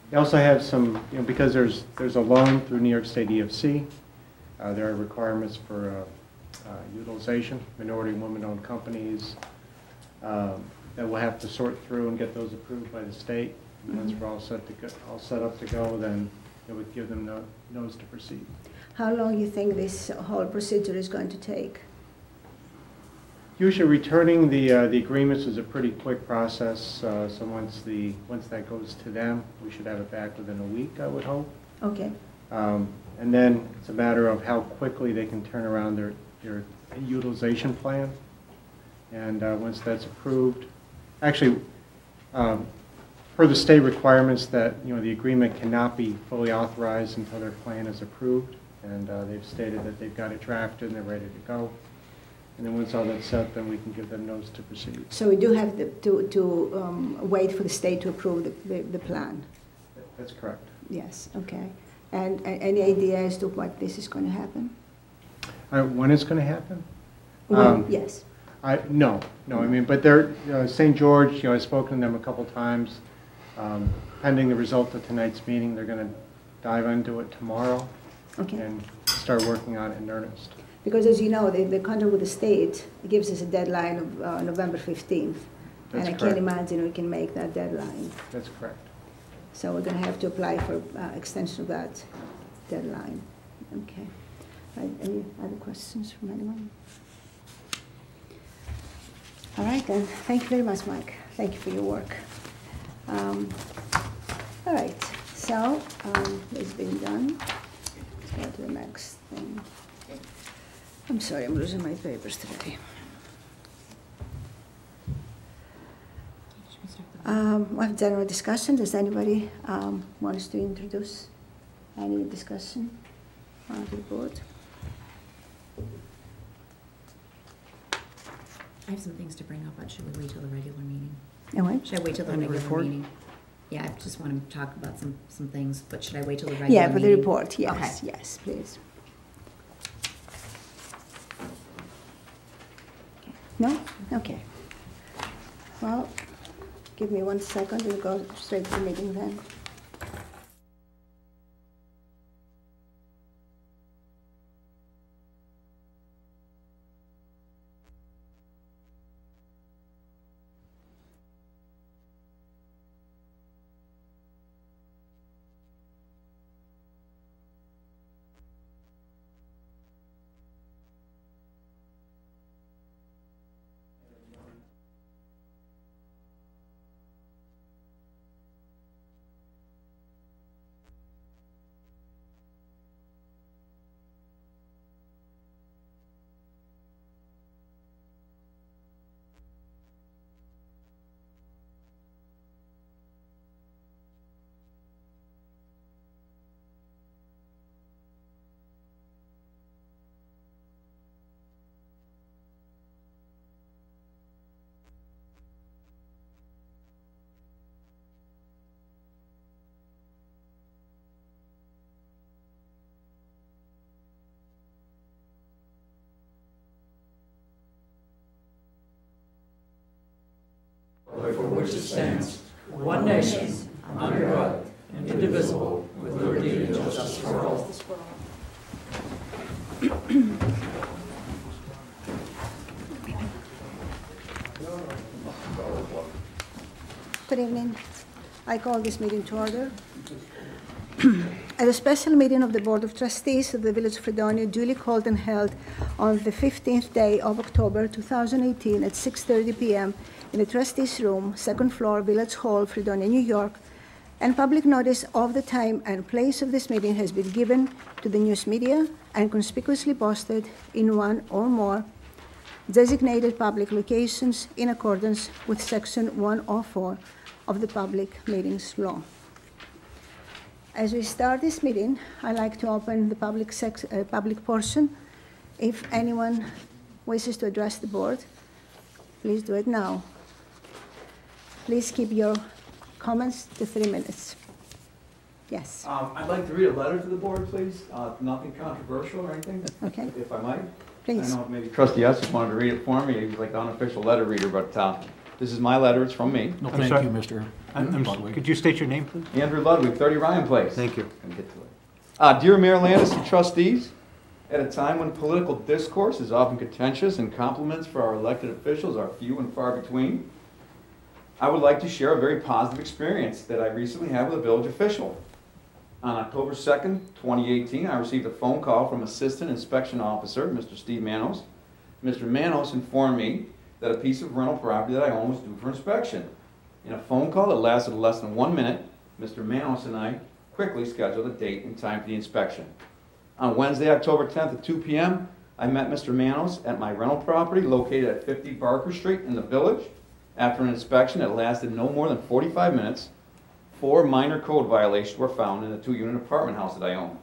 they also have some, because there's a loan through New York State EFC. There are requirements for utilization, minority and women-owned companies, that we'll have to sort through and get those approved by the state. And once we're all set up to go, then it would give them notice to proceed. How long you think this whole procedure is going to take? Usually returning the agreements is a pretty quick process, so once that goes to them, we should have it back within a week, I would hope. Okay, And then it's a matter of how quickly they can turn around their utilization plan. And once that's approved, actually, per the state requirements that, the agreement cannot be fully authorized until their plan is approved. And they've stated that they've got it drafted and they're ready to go. And then once all that's set, then we can give them notice to proceed. so we do have to wait for the state to approve the plan? That's correct. Yes, okay. And any idea as to what this is going to happen? When it's going to happen? Yes. No, but they're, St. George, I've spoken to them a couple times. Pending the result of tonight's meeting, they're going to dive into it tomorrow. Okay. And start working on it in earnest. Because as you know, the contract with the state gives us a deadline of November 15th. And I can't correct. imagine we can make that deadline. That's correct. So we're going to have to apply for extension of that deadline. Okay. Right, any other questions from anyone? All right, then. Thank you very much, Mike. Thank you for your work. All right, so it's been done. Let's go to the next thing. I'm sorry, I'm losing my papers today. We have general discussion. Does anybody want us to introduce any discussion on the board? I have some things to bring up, but should we wait till the regular meeting? Anyway? Should I wait till the On the regular report? meeting? Yeah, I just want to talk about some things, but should I wait till the regular meeting? Yeah, for the report, yes, Okay. yes, please. No? Okay. Well, give me 1 second, we'll go straight to the meeting then. For which it stands, one nation, under God, indivisible, with liberty and justice for all. Good evening. I call this meeting to order. At a special meeting of the Board of Trustees of the Village of Fredonia, duly called and held on the 15th day of October 2018 at 6:30 p.m. in the Trustees' Room, 2nd floor, Village Hall, Fredonia, New York, and public notice of the time and place of this meeting has been given to the news media and conspicuously posted in one or more designated public locations in accordance with Section 104 of the Public Meetings Law. As we start this meeting, I'd like to open the public portion. If anyone wishes to address the board, please do it now. Please keep your comments to 3 minutes. Yes. I'd like to read a letter to the board, please. Nothing controversial or anything, Okay. if I might. Please. I know maybe Trustee Estes wanted to read it for me. He's like the unofficial letter reader, but this is my letter. It's from me. No, I'm thank sorry. you, Mr. Ludwig. Could you state your name, please? Andrew Ludwig, 30 Ryan Place. Thank you. Gonna get to it. Dear Mayor Landis and trustees, at a time when political discourse is often contentious and compliments for our elected officials are few and far between, I would like to share a very positive experience that I recently had with a village official. On October 2nd, 2018, I received a phone call from Assistant Inspection Officer, Mr. Steve Manos. Mr. Manos informed me that a piece of rental property that I own was due for inspection. In a phone call that lasted less than 1 minute, Mr. Manos and I quickly scheduled a date and time for the inspection. On Wednesday, October 10th at 2 p.m., I met Mr. Manos at my rental property located at 50 Barker Street in the village. After an inspection that lasted no more than 45 minutes, 4 minor code violations were found in the 2-unit apartment house that I own.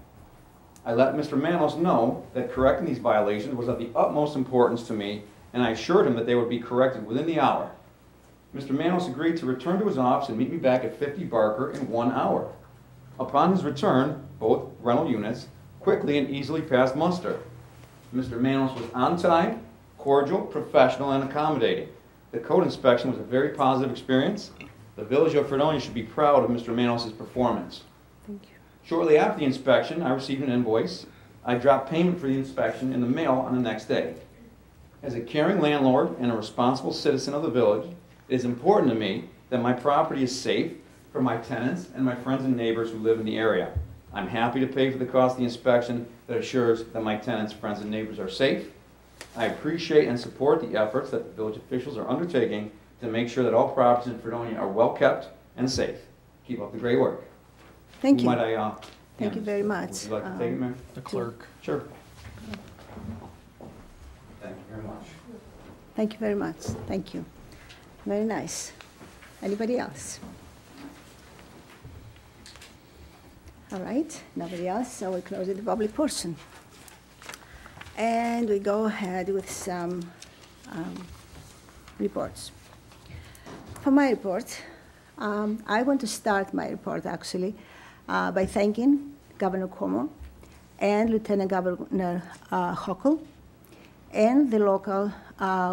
I let Mr. Manos know that correcting these violations was of the utmost importance to me, and I assured him that they would be corrected within the hour. Mr. Manos agreed to return to his office and meet me back at 50 Barker in 1 hour. Upon his return, both rental units quickly and easily passed muster. Mr. Manos was on time, cordial, professional, and accommodating. The code inspection was a very positive experience. The Village of Fredonia should be proud of Mr. Manos' performance. Thank you. Shortly after the inspection, I received an invoice. I dropped payment for the inspection in the mail on the next day. As a caring landlord and a responsible citizen of the village, it is important to me that my property is safe for my tenants and my friends and neighbors who live in the area. I'm happy to pay for the cost of the inspection that assures that my tenants, friends, and neighbors are safe. I appreciate and support the efforts that the village officials are undertaking to make sure that all properties in Fredonia are well kept and safe. Keep up the great work. Thank you. Might I, Thank you very much. Would you like to take it, Mayor? The clerk. Sure. Thank you very much. Thank you very much. Thank you. Very nice. Anybody else? All right, nobody else, so we close the public portion. And we go ahead with some reports. For my report, I want to start my report actually by thanking Governor Cuomo and Lieutenant Governor Hochul and the local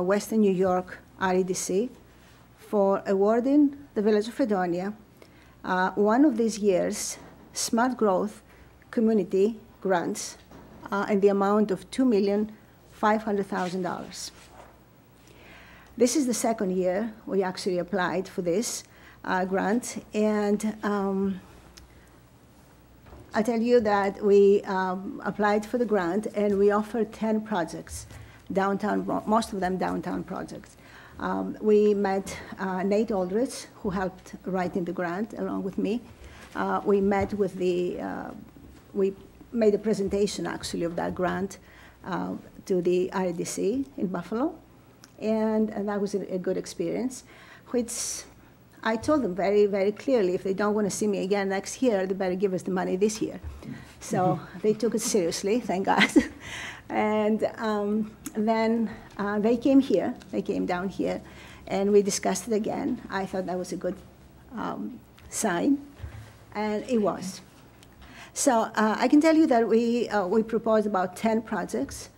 Western New York REDC for awarding the Village of Fredonia one of these year's Smart Growth Community Grants in the amount of $2,500,000. This is the second year we actually applied for this grant, and I tell you that we applied for the grant and we offered 10 projects, downtown, most of them downtown projects. We met Nate Aldrich, who helped writing the grant along with me. We met with we made a presentation actually of that grant to the RDC in Buffalo, and that was a good experience, which I told them very, very clearly, if they don't want to see me again next year, they better give us the money this year. So they took it seriously, thank God. And then they came here, they came down here, and we discussed it again. I thought that was a good sign, and it was. So I can tell you that we proposed about 10 projects.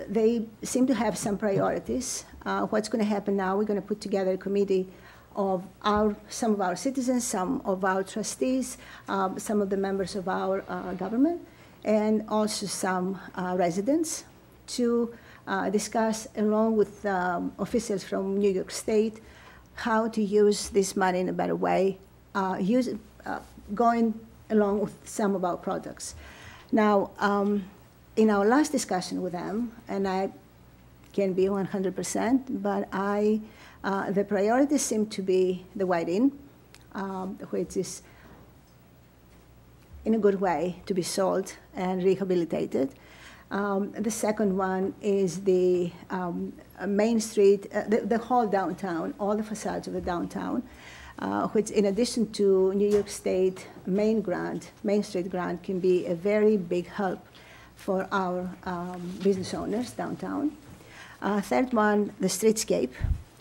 They seem to have some priorities. What's going to happen now, we're going to put together a committee of some of our citizens, some of our trustees, some of the members of our government, and also some residents to discuss, along with officials from New York State, how to use this money in a better way, going along with some of our projects. Now, in our last discussion with them, and I can be 100%, but the priorities seem to be the White Inn, which is in a good way to be sold and rehabilitated. The second one is the Main Street, the whole downtown, all the facades of the downtown, which in addition to New York State Main Street grant, can be a very big help for our business owners downtown. Third one, the streetscape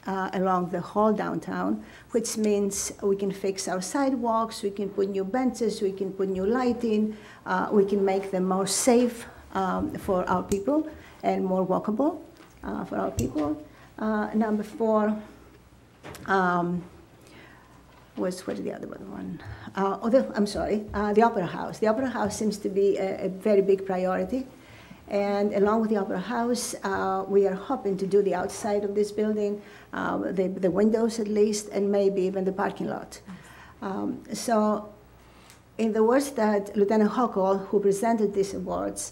along the whole downtown, which means we can fix our sidewalks, we can put new benches, we can put new lighting, we can make them more safe for our people and more walkable for our people. Number four, what's the other one? I'm sorry, the Opera House. The Opera House seems to be a very big priority. And along with the Opera House, we are hoping to do the outside of this building, the windows at least, and maybe even the parking lot. So in the words that Lieutenant Hochul, who presented these awards,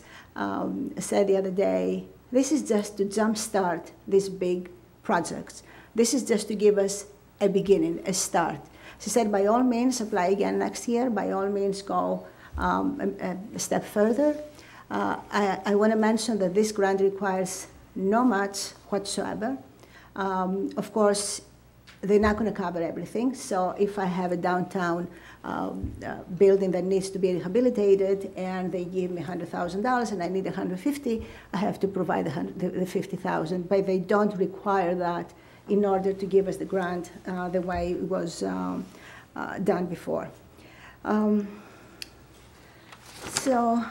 said the other day, this is just to jumpstart these big projects. This is just to give us a beginning, a start. She said, by all means, apply again next year. By all means, go a step further. I want to mention that this grant requires no match whatsoever. Of course, they're not going to cover everything. So if I have a downtown building that needs to be rehabilitated and they give me $100,000 and I need $150,000, I have to provide the $50,000. But they don't require that in order to give us the grant the way it was done before. So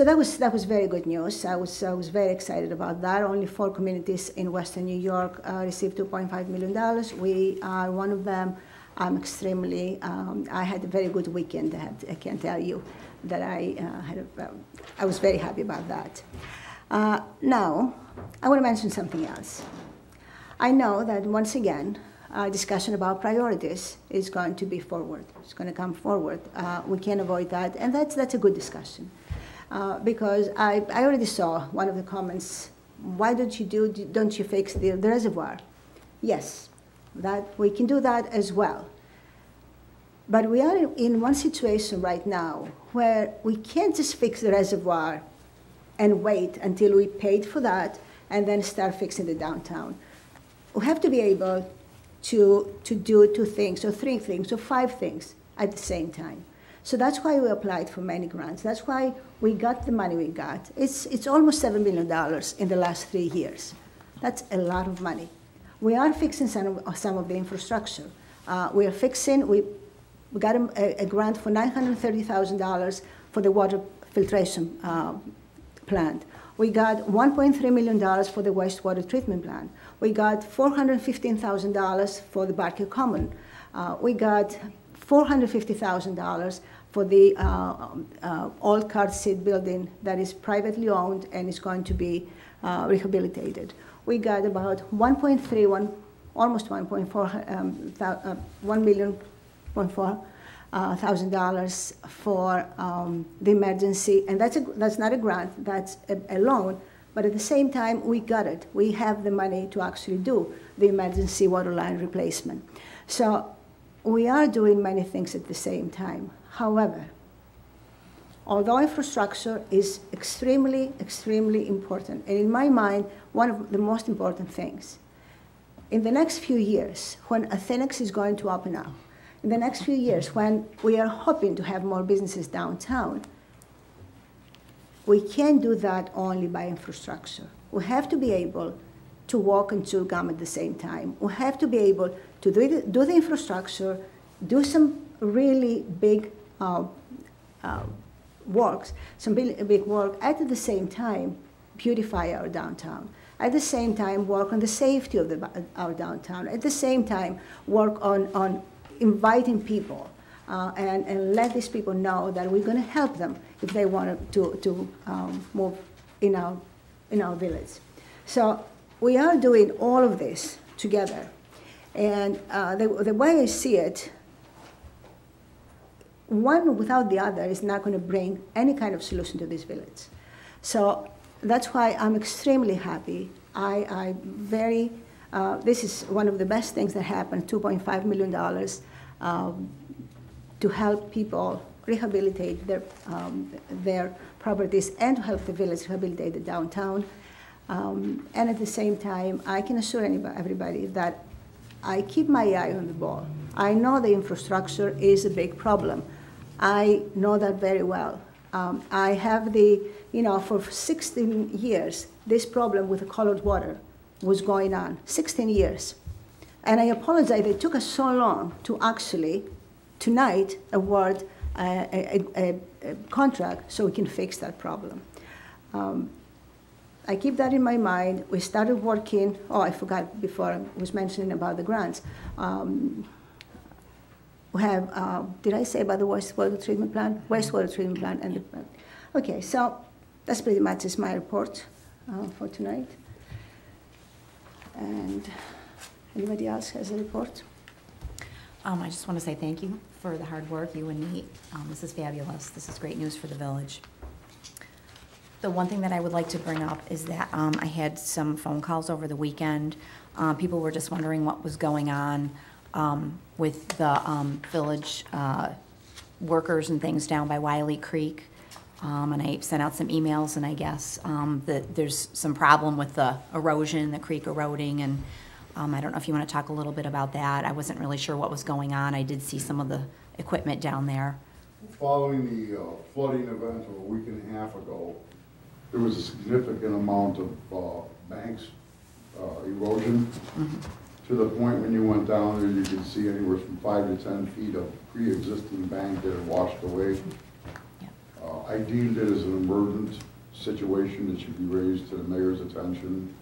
that was very good news. I was very excited about that. Only 4 communities in Western New York received $2.5 million. We are one of them. I'm extremely. I had a very good weekend. I can tell you that I was very happy about that. Now, I want to mention something else. I know that once again, discussion about priorities is going to be forward. It's going to come forward. We can't avoid that, and that's a good discussion. Because I already saw one of the comments, why don't you fix the reservoir? Yes, that we can do that as well. But we are in one situation right now where we can't just fix the reservoir and wait until we paid for that and then start fixing the downtown. We have to be able to do 2 things or 3 things or 5 things at the same time. So that's why we applied for many grants. That's why we got the money we got. It's almost $7 million in the last 3 years. That's a lot of money. We are fixing some of the infrastructure. We got a grant for $930,000 for the water filtration plant. We got $1.3 million for the wastewater treatment plant. We got $415,000 for the Barker Common. We got $450,000 for the old car seat building that is privately owned and is going to be rehabilitated. We got about almost $1,400,000 for the emergency, and that's not a grant, that's a loan, but at the same time, we got it. We have the money to actually do the emergency water line replacement. So we are doing many things at the same time. However, although infrastructure is extremely, extremely important, and in my mind, one of the most important things, in the next few years, when Athenex is going to open up, in the next few years, when we are hoping to have more businesses downtown, we can't do that only by infrastructure. We have to be able to walk and chew gum at the same time. We have to be able to do the infrastructure, do some really big works, some big work, at the same time beautify our downtown. At the same time, work on the safety of our downtown. At the same time, work on inviting people and let these people know that we're going to help them if they want to move in our village. So we are doing all of this together. And the way I see it, one without the other is not going to bring any kind of solution to this village. So that's why I'm extremely happy. This is one of the best things that happened, $2.5 million to help people rehabilitate their properties and to help the village rehabilitate the downtown. And at the same time, I can assure everybody that I keep my eye on the ball. I know the infrastructure is a big problem. I know that very well. I have for 16 years, this problem with the colored water was going on, 16 years. And I apologize, it took us so long to actually, tonight, award a contract so we can fix that problem. I keep that in my mind. We started working, I forgot before I was mentioning about the grants. We have, did I say about the wastewater treatment plant? Wastewater treatment plant and the plant. Okay, so that's pretty much is my report for tonight. And anybody else has a report? I just want to say thank you for the hard work, you and Nate. This is fabulous. This is great news for the village. The one thing that I would like to bring up is that I had some phone calls over the weekend. People were just wondering what was going on with the village workers and things down by Wiley Creek. And I sent out some emails, and I guess that there's some problem with the erosion, the creek eroding, and I don't know if you want to talk a little bit about that. I wasn't really sure what was going on. I did see some of the equipment down there. Following the flooding event of a week and a half ago, there was a significant amount of banks erosion, to the point when you went down there, you could see anywhere from 5 to 10 feet of pre-existing bank that had washed away. I deemed it as an emergent situation that should be raised to the mayor's attention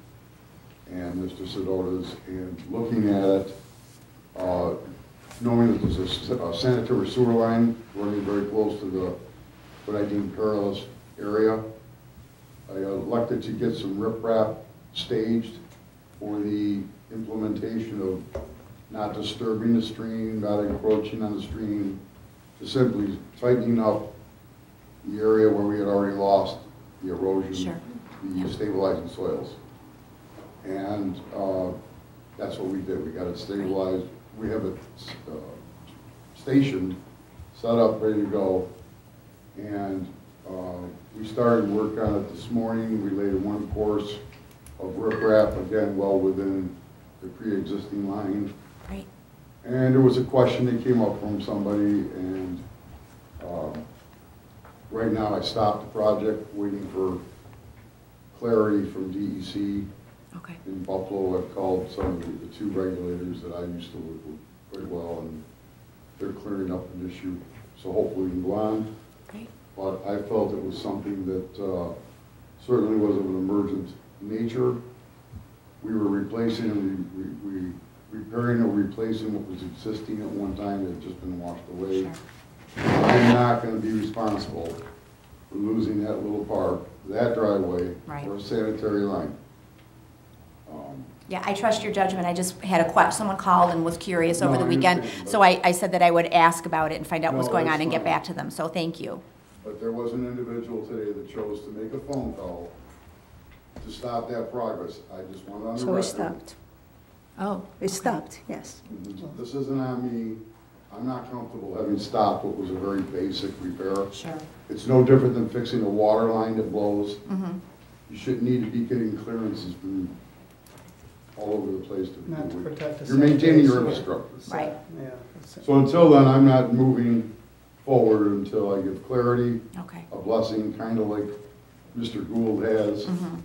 and Mr. Sedota's, and looking at it, knowing that there's a sanitary sewer line running very close to the, what I deem perilous area, I elected to get some riprap staged for the implementation of not disturbing the stream, not encroaching on the stream, to simply tightening up the area where we had already lost the erosion, the stabilizing soils. And that's what we did. We got it stabilized. We have it stationed, set up, ready to go. And we started work on it this morning. We laid one course of riprap, again, well within the pre-existing line. Right. And there was a question that came up from somebody, and right now I stopped the project, waiting for clarity from DEC. Okay. In Buffalo, I've called some of the two regulators that I used to work with pretty well, and they're clearing up an issue, so hopefully we can go on. Great. But I felt it was something that certainly was of an emergent nature. We were replacing and repairing or replacing what was existing at one time that had just been washed away. Sure. I'm not gonna be responsible for losing that little part, that driveway, Right. or a sanitary line. Yeah, I trust your judgment. I just had a question. Someone called and was curious over No, the I weekend. understand, So but- I said that I would ask about it and find out what's No, going on that's and get fine. back to them. So thank you. But there was an individual today that chose to make a phone call to stop that progress. I just want on the So it record. stopped. Oh. It stopped, yes. This isn't on me. I'm not comfortable having stopped what was a very basic repair. Sure. It's no different than fixing a water line that blows. Mm-hmm. You shouldn't need to be getting clearances from all over the place to Not to do it. protect the You're maintaining your sanitary infrastructure. Right. Yeah. it's- So until then, I'm not moving forward until I give clarity, Okay. a blessing, kind of like Mr. Gould has, Mm-hmm.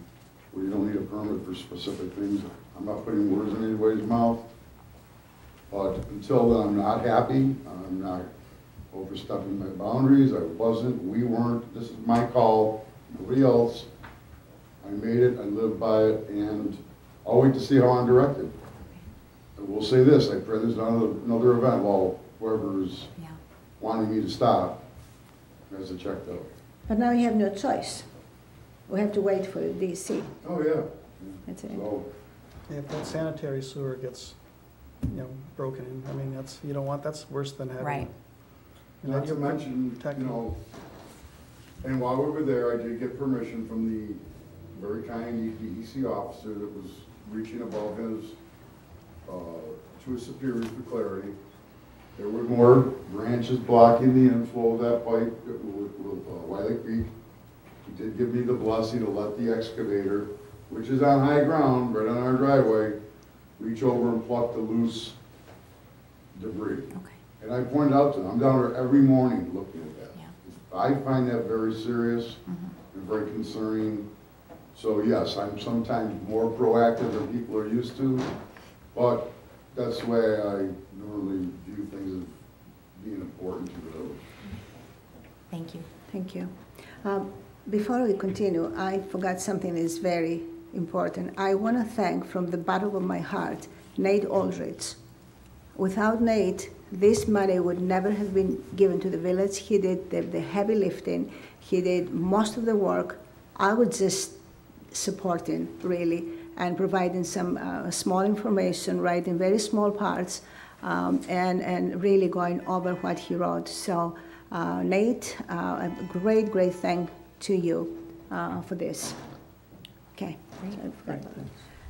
where you don't need a permit for specific things. I'm not putting words in anybody's mouth. But until then, I'm not happy. I'm not overstepping my boundaries. I wasn't, we weren't. This is my call, nobody else. I made it, I live by it, and I'll wait to see how I'm directed. I will say this, I pray there's another event while whoever's Yeah. wanting me to stop has it checked out. But now you have no choice. We have to wait for the DC. Oh, yeah. That's it. So, If that sanitary sewer gets, broken in, I mean, you don't want, that's worse than having. Right. And not then to you're mention, protecting- and while we were there, I did get permission from the very kind DEC officer that was reaching above his, to his superiors for clarity. There were more branches blocking the inflow of that pipe with Wiley Creek. He did give me the blessing to let the excavator, which is on high ground, right on our driveway, reach over and pluck the loose debris. Okay. And I pointed out to them, I'm down there every morning looking at that. Yeah. I find that very serious Mm-hmm. and very concerning. So yes, I'm sometimes more proactive than people are used to, but that's the way I normally view things as being important to the village. Thank you. Thank you. Before we continue, I forgot something that is very important. I want to thank from the bottom of my heart Nate Aldrich. Without Nate, this money would never have been given to the village. He did the heavy lifting. He did most of the work. I was just supporting, really, and providing some small information, right, in very small parts, and really going over what he wrote. So, Nate, a great, great thank to you for this. Okay.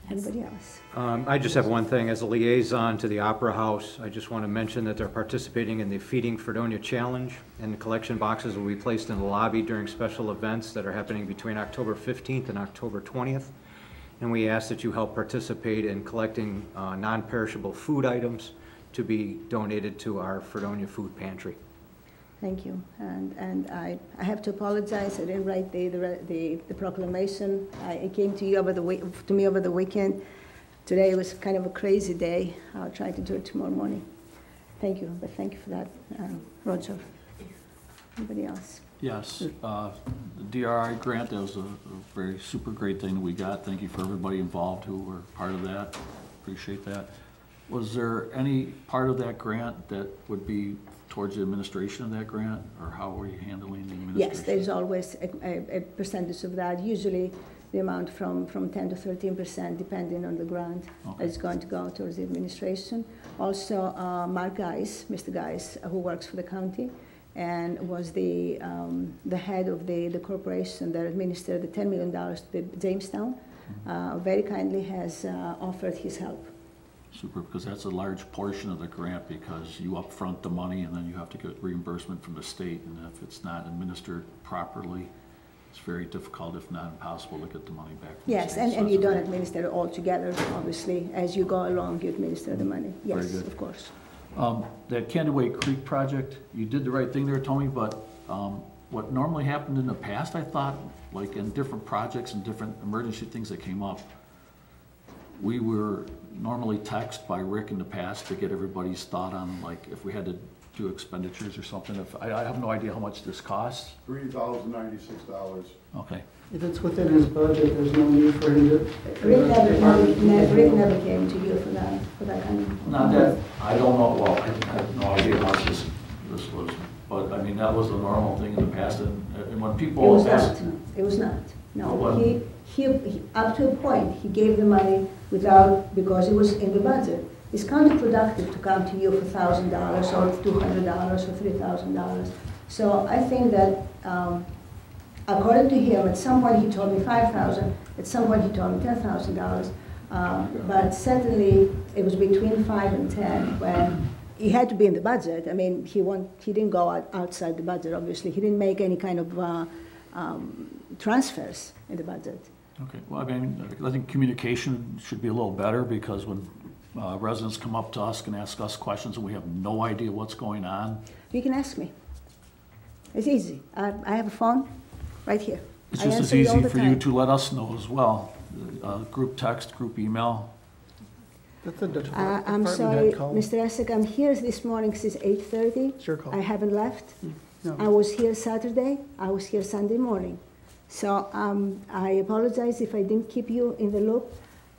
Anybody else? I just have one thing. As a liaison to the Opera House, I just want to mention that they're participating in the Feeding Fredonia Challenge, and the collection boxes will be placed in the lobby during special events that are happening between October 15th and October 20th. And we ask that you help participate in collecting non-perishable food items to be donated to our Fredonia Food Pantry. Thank you. And I have to apologize. I didn't write the proclamation. It came to you to me over the weekend. Today was kind of a crazy day. I'll try to do it tomorrow morning. Thank you. But thank you for that, Roger. Anybody else? Yes, the DRI grant, that was a very super great thing that we got. Thank you for everybody involved who were part of that. Appreciate that. Was there any part of that grant that would be towards the administration of that grant, or how were you handling the administration? Yes, there's always a percentage of that. Usually the amount from 10 to 13%, depending on the grant, is going to go towards the administration. Also, Mark Geis, Mr. Geis, who works for the county, and was the head of the corporation that administered the $10 million to Jamestown, very kindly has offered his help. Super, because that's a large portion of the grant, because you upfront the money and then you have to get reimbursement from the state, and if it's not administered properly, it's very difficult, if not impossible, to get the money back from the Yes, state. and you don't administer it all together, obviously. As you go along, you administer the money. Yes, Very good. of course. That Candyway Creek project, you did the right thing there, Tony, but what normally happened in the past, I thought, like in different projects and different emergency things that came up, we were normally texted by Rick in the past to get everybody's thought on, like, if we had to do expenditures or something. If I have no idea how much this costs. $3,096. Okay. If it's within his budget, there's no need for him to. Rick never came to you for that kind of. Not that, I don't know, well, I have no idea how this was, but I mean, that was the normal thing in the past, and when It people was ask. not, it was not, no. Well, He, up to a point, he gave the money without, because it was in the budget. It's counterproductive to come to you for $1,000 or $200 or $3,000. So I think that, according to him, at some point he told me $5,000, at some point he told me $10,000, but certainly it was between 5 and 10 when he had to be in the budget. I mean, he didn't go outside the budget, obviously. He didn't make any kind of transfers in the budget. Okay, well, I mean, I think communication should be a little better, because when residents come up to us and ask us questions and we have no idea what's going on. You can ask me. It's easy. I have a phone right here. It's I just as answer you all easy the for you time. to let us know as well. Group text, group email. That's the I'm department sorry, head call. Mr. Essek, I'm here this morning since 8:30. It's your call. I haven't left. No. I was here Saturday, I was here Sunday morning. So I apologize if I didn't keep you in the loop.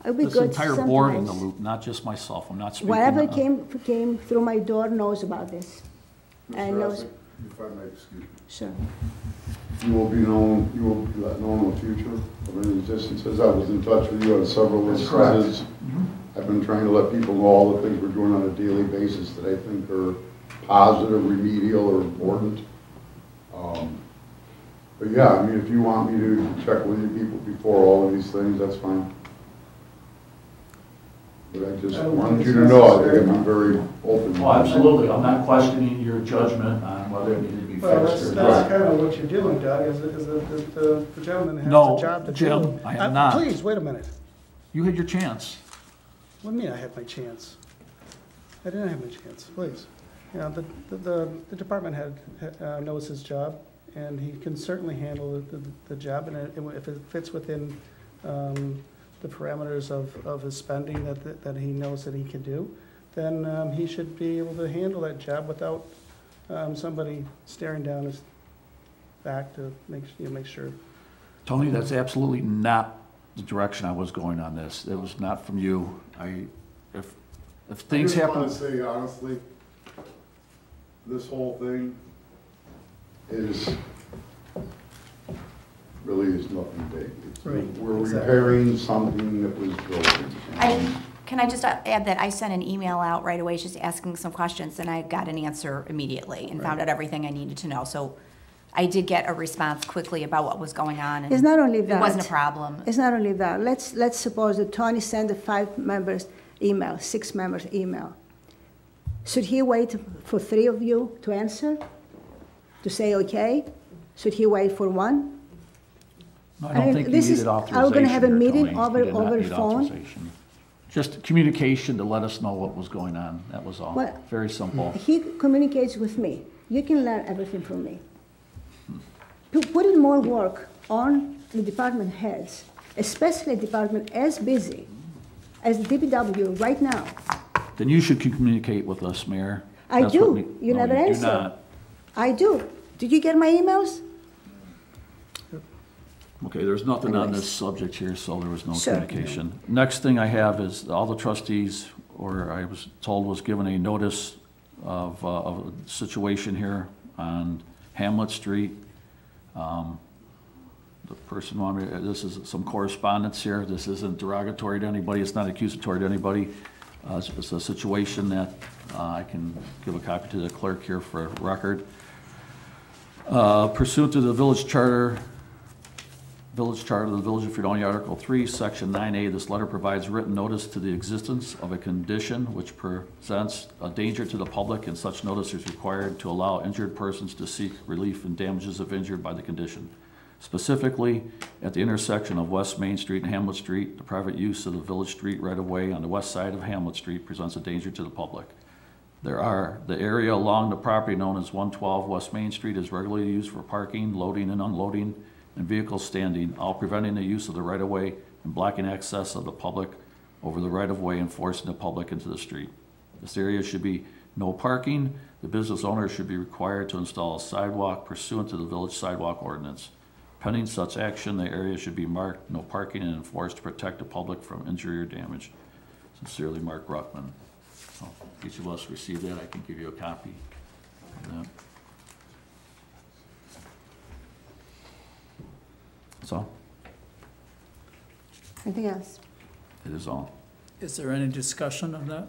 It would be This good entire board in the sometimes. loop, not just myself. I'm not speaking. Whatever came through my door knows about this. And Mr. knows, Essex, if I may excuse you. sure. You will be known, you will be let know in the future of any instances. I was in touch with you on several instances. I've been trying to let people know all the things we're doing on a daily basis that I think are positive, remedial, or important. But yeah, I mean, if you want me to check with you people before all of these things, that's fine. But I just wanted you to know, I think I'm very open. Oh, absolutely. I'm not questioning your judgment on whether it needed to be Well, fixed or that's not. kind of what you're doing, Doug, is the gentleman has No, a job to do. Jim, I am not. Please, wait a minute. You had your chance. What do you mean I had my chance? I didn't have my chance, please. You know, the department head knows his job, and he can certainly handle the job, and if it fits within the parameters of his spending that he knows that he can do, then he should be able to handle that job without somebody staring down his back to make sure. Tony, that's absolutely not the direction I was going on this. It was not from you. If things happen. I just want to say honestly, this whole thing really is nothing big. Right, We're exactly. repairing something that was broken. Can I just add that I sent an email out right away just asking some questions, and I got an answer immediately and found out everything I needed to know. So I did get a response quickly about what was going on. And It's not only that. It wasn't a problem. It's not only that. Let's suppose that Tony sent a 5 members email, 6 members email. Should he wait for 3 of you to answer, to say okay? Should he wait for 1? No, I don't think you this needed is- authorization. are we gonna have a here, meeting Tony. over- You did not over need phone? authorization. Just communication to let us know what was going on. That was all. Well, Very simple. He communicates with me. You can learn everything from me. To put in more work on the department heads, especially a department as busy as the DPW right now. Then you should communicate with us, Mayor. I That's do. what we- You no, never do answer. not. I do. Did you get my emails? Okay, there's nothing on Anyways. this subject here, so there was no Sure. communication. Next thing I have is all the trustees, or I was told was given a notice of a situation here on Hamlet Street. The person wanted me, this is some correspondence here. This isn't derogatory to anybody. It's not accusatory to anybody. It's a situation that I can give a copy to the clerk here for record. Pursuant to the village charter of the Village of Fredonia, Article 3, Section 9A, this letter provides written notice to the existence of a condition which presents a danger to the public, and such notice is required to allow injured persons to seek relief in damages if injured by the condition. Specifically, at the intersection of West Main Street and Hamlet Street, the private use of the village street right-of-way on the west side of Hamlet Street presents a danger to the public. The area along the property known as 112 West Main Street is regularly used for parking, loading and unloading, and vehicles standing, all preventing the use of the right-of-way and blocking access of the public over the right-of-way and forcing the public into the street. This area should be no parking. The business owner should be required to install a sidewalk pursuant to the village sidewalk ordinance. Pending such action, the area should be marked no parking and enforced to protect the public from injury or damage. Sincerely, Mark Ruckman. So, each of us received that. I can give you a copy of that. That's all. Anything else? It is all. Is there any discussion of that?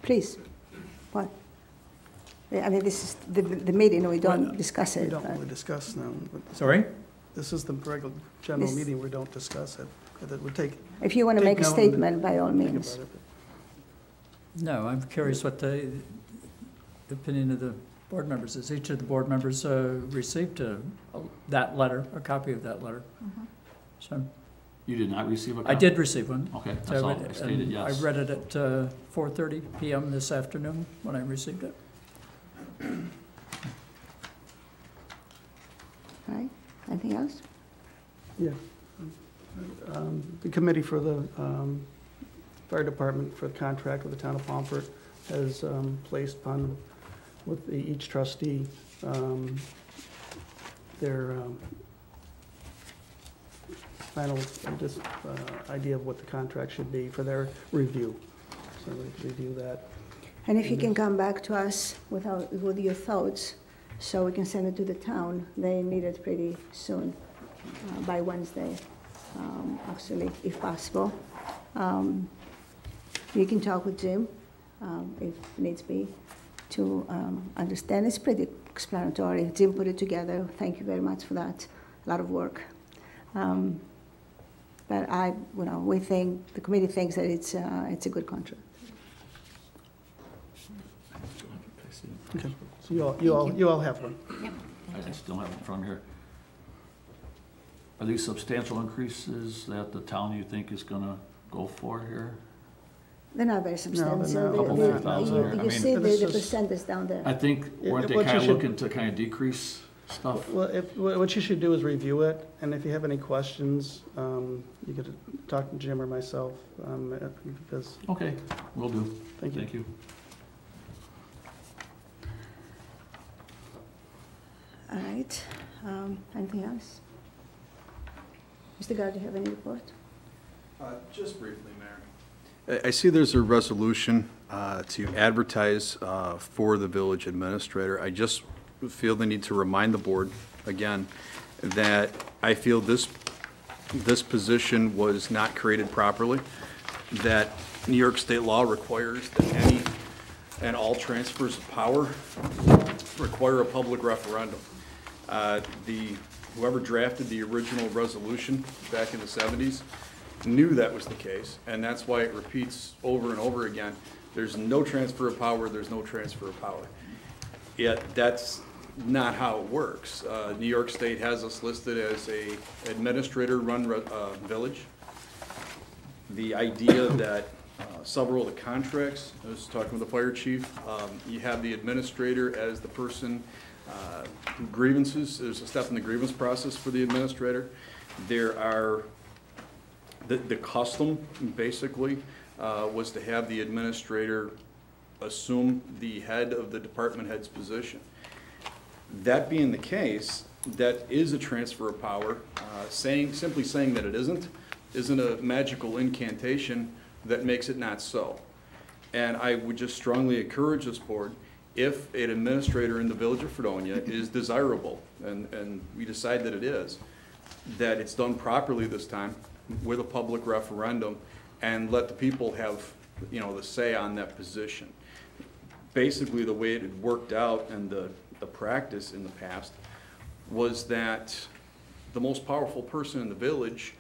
Please. What? I mean, this is the meeting, we don't discuss it. We don't but- really discuss now. but Sorry? This is the regular general This- meeting, we don't discuss it. That would take. If you want to take make a note and statement, by all think means. about it. No, I'm curious what the opinion of the board members is. Each of the board members received that letter, a copy of that letter. So You did not receive a copy? I did receive one. Okay, So that's all. read I it, stated and yes. I read it at 4:30 PM this afternoon when I received it. All right, anything else? Yeah. The committee for the fire department for the contract with the town of Pomfret has placed upon with each trustee their final idea of what the contract should be for their review. So we can review that. And if you can come back to us with your thoughts, so we can send it to the town, they need it pretty soon, by Wednesday, actually, if possible. You can talk with Jim, if needs be, to understand. It's pretty explanatory. Jim put it together. Thank you very much for that. A lot of work. But we think, the committee thinks that it's a good contract. Okay. So you all have one. I still have it from here. Are these substantial increases that the town you think is gonna go for here? They're not very substantial. not. Couple They- $4,000 you- here. I You mean- see But it's the just- percentage down there. I think, weren't they What you kinda should- looking to kinda decrease stuff? Well, what you should do is review it, and if you have any questions, you could talk to Jim or myself, because, Okay, will do. thank you. Thank you. All right, anything else? Mr. Gard, do you have any report? Just briefly, Mayor. I see there's a resolution to advertise for the village administrator. I just feel the need to remind the board, again, that I feel this position was not created properly, that New York state law requires that any and all transfers of power require a public referendum. Whoever drafted the original resolution back in the 70s knew that was the case, and that's why it repeats over and over again. There's no transfer of power, there's no transfer of power. Yet that's not how it works. New York State has us listed as a administrator-run village. The idea that several of the contracts, I was talking with the fire chief, you have the administrator as the person grievances. There's a step in the grievance process for the administrator. There are, the custom basically was to have the administrator assume the head of the department head's position. That being the case, that is a transfer of power. Simply saying that it isn't a magical incantation that makes it not so. And I would just strongly encourage this board, if an administrator in the village of Fredonia is desirable, and we decide that it is, that it's done properly this time with a public referendum, and let the people have, the say on that position. Basically, the way it had worked out and the practice in the past was that the most powerful person in the village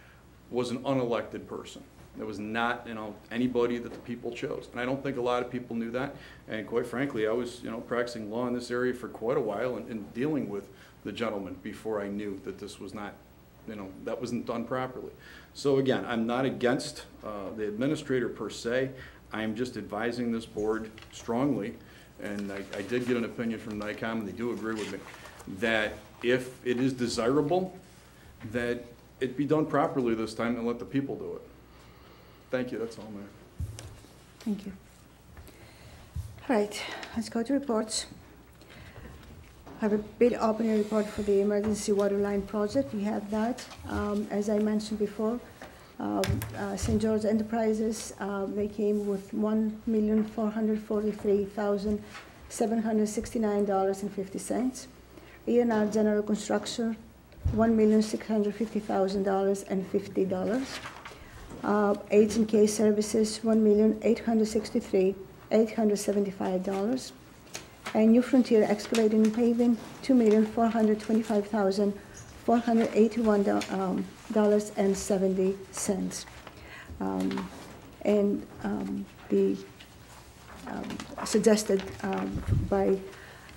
was an unelected person. It was not, anybody that the people chose. And I don't think a lot of people knew that. And quite frankly, I was, practicing law in this area for quite a while and dealing with the gentleman before I knew that this was not, that wasn't done properly. So again, I'm not against the administrator per se. I'm just advising this board strongly, and I did get an opinion from NICOM, and they do agree with me, that if it is desirable, that it be done properly this time and let the people do it. Thank you, that's all, Mayor. Thank you. All right, let's go to reports. have a bid opening report for the emergency water line project. We have that. As I mentioned before, St. George Enterprises, they came with $1,443,769.50. E&R General Construction, $1,650,050. H&K Services, $1,863,875. And New Frontier Excavating and Paving, $2,425,481.70. The suggested by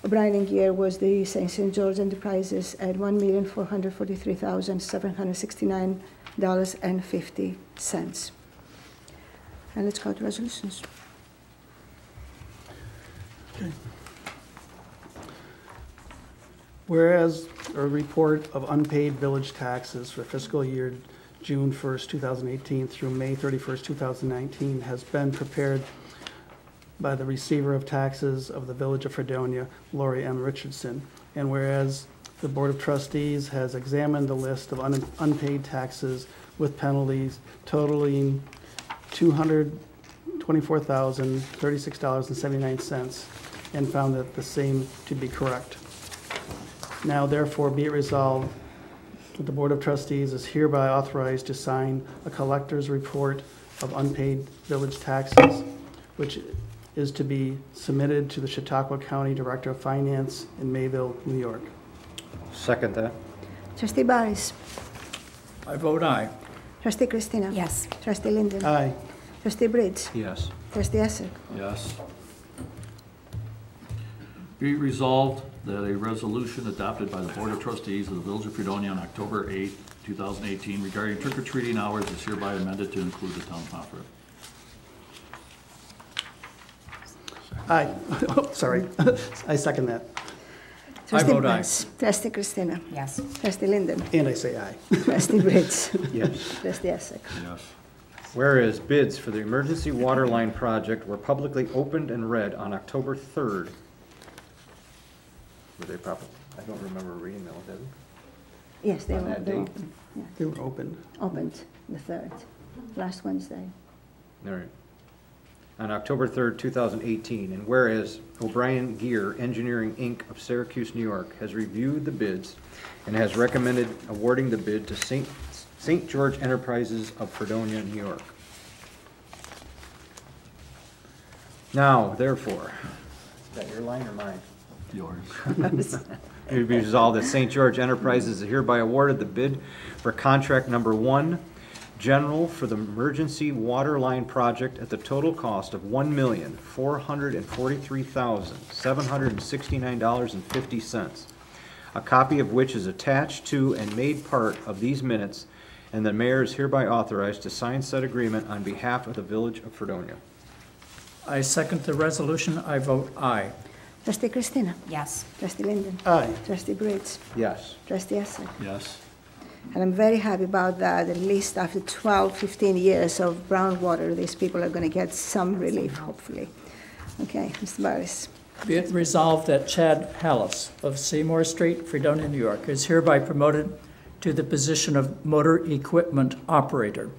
O'Brien and Gear was the St. George Enterprises at $1,443,769.50. And let's go to resolutions. Okay. Whereas a report of unpaid village taxes for fiscal year June 1st, 2018 through May 31st, 2019 has been prepared by the receiver of taxes of the Village of Fredonia, Lori M. Richardson. And whereas the Board of Trustees has examined the list of unpaid taxes with penalties totaling $224,036.79 and found that the same to be correct. Now therefore be it resolved that the Board of Trustees is hereby authorized to sign a collector's report of unpaid village taxes, which is to be submitted to the Chautauqua County Director of Finance in Mayville, New York. Second that. Trustee Barris. I vote aye. Trustee Christina. Yes. Trustee Linden. Aye. Trustee Briggs. Yes. Trustee Essek. Yes. Be it resolved that a resolution adopted by the Board of Trustees of the Village of Fredonia on October 8, 2018 regarding trick-or-treating hours is hereby amended to include the town opera. Aye. Oh, sorry. I second that. Trustee vote aye. Barris. Trustee Christina. Yes. Trustee Linden. And I say aye. Trustee Briggs. Yes. Trustee Essek. Yes. Whereas bids for the emergency water line project were publicly opened and read on October 3rd. Were they probably, I don't remember reading those, did I? Yes, they On were that they date? open. Yeah. They were opened. Opened the 3rd, last Wednesday. All right. On October 3rd, 2018, and whereas O'Brien Gear Engineering, Inc. of Syracuse, New York, has reviewed the bids and has recommended awarding the bid to St. George Enterprises of Fredonia, New York. Now, therefore, is that your line or mine? Yours. It be resolved that St. George Enterprises is hereby awarded the bid for contract number 1, general for the emergency water line project at the total cost of $1,443,769.50, a copy of which is attached to and made part of these minutes, and the mayor is hereby authorized to sign said agreement on behalf of the Village of Fredonia. I second the resolution. I vote aye. Trustee Christina. Yes. Trustee Linden. Aye. Trustee Briggs. Yes. Trustee Essek. Yes. And I'm very happy about that. At least after 12, 15 years of brown water, these people are going to get some relief, hopefully. Okay, Mr. Barris. Be it resolved that Chad Hallis of Seymour Street, Fredonia, New York, is hereby promoted to the position of motor equipment operator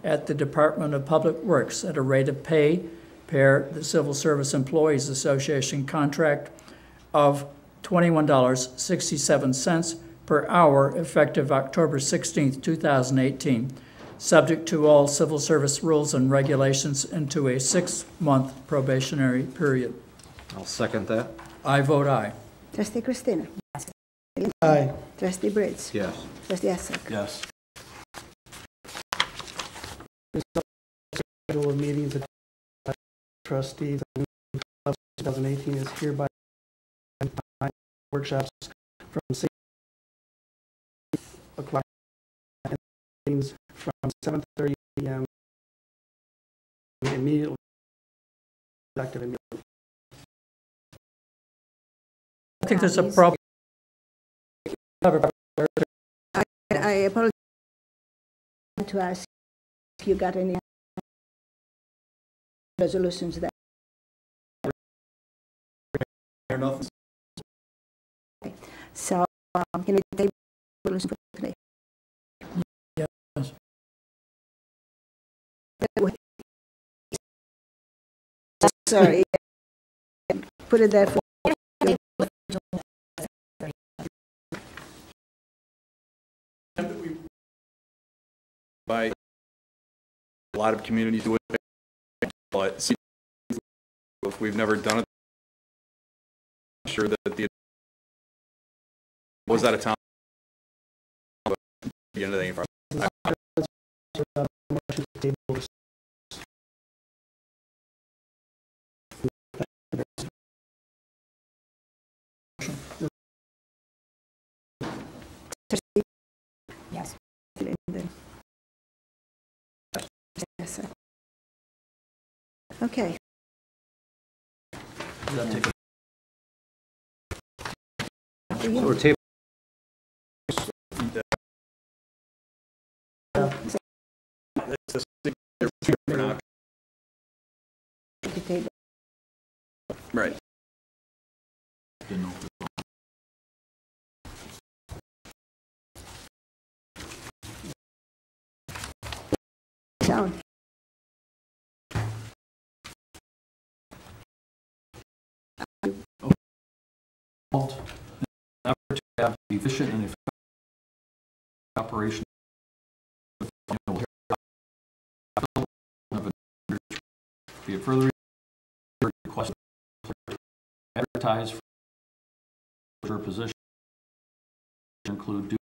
at the Department of Public Works at a rate of pay per the Civil Service Employees Association contract of $21.67 per hour effective October 16, 2018, subject to all civil service rules and regulations into a 6-month probationary period. I'll second that. I vote aye. Trustee Christina. Aye. Trustee Briggs. Yes. Trustee Essek. Yes. Schedule of meetings of trustees on 2018 is hereby workshops from 6 o'clock and meetings from 7:30 p.m. immediately effective immediately. I think there's a problem. I apologize to ask if you got any resolutions that. So, can we table resolution for today? Yes. Sorry, put it there for. By a lot of communities do it, but if we've never done it, I'm sure that the was that a town but the end of the info. Yes. Yes, sir. Okay. So we're table. Right. Sound. Effort to have efficient and effective operation be it further request advertise for position include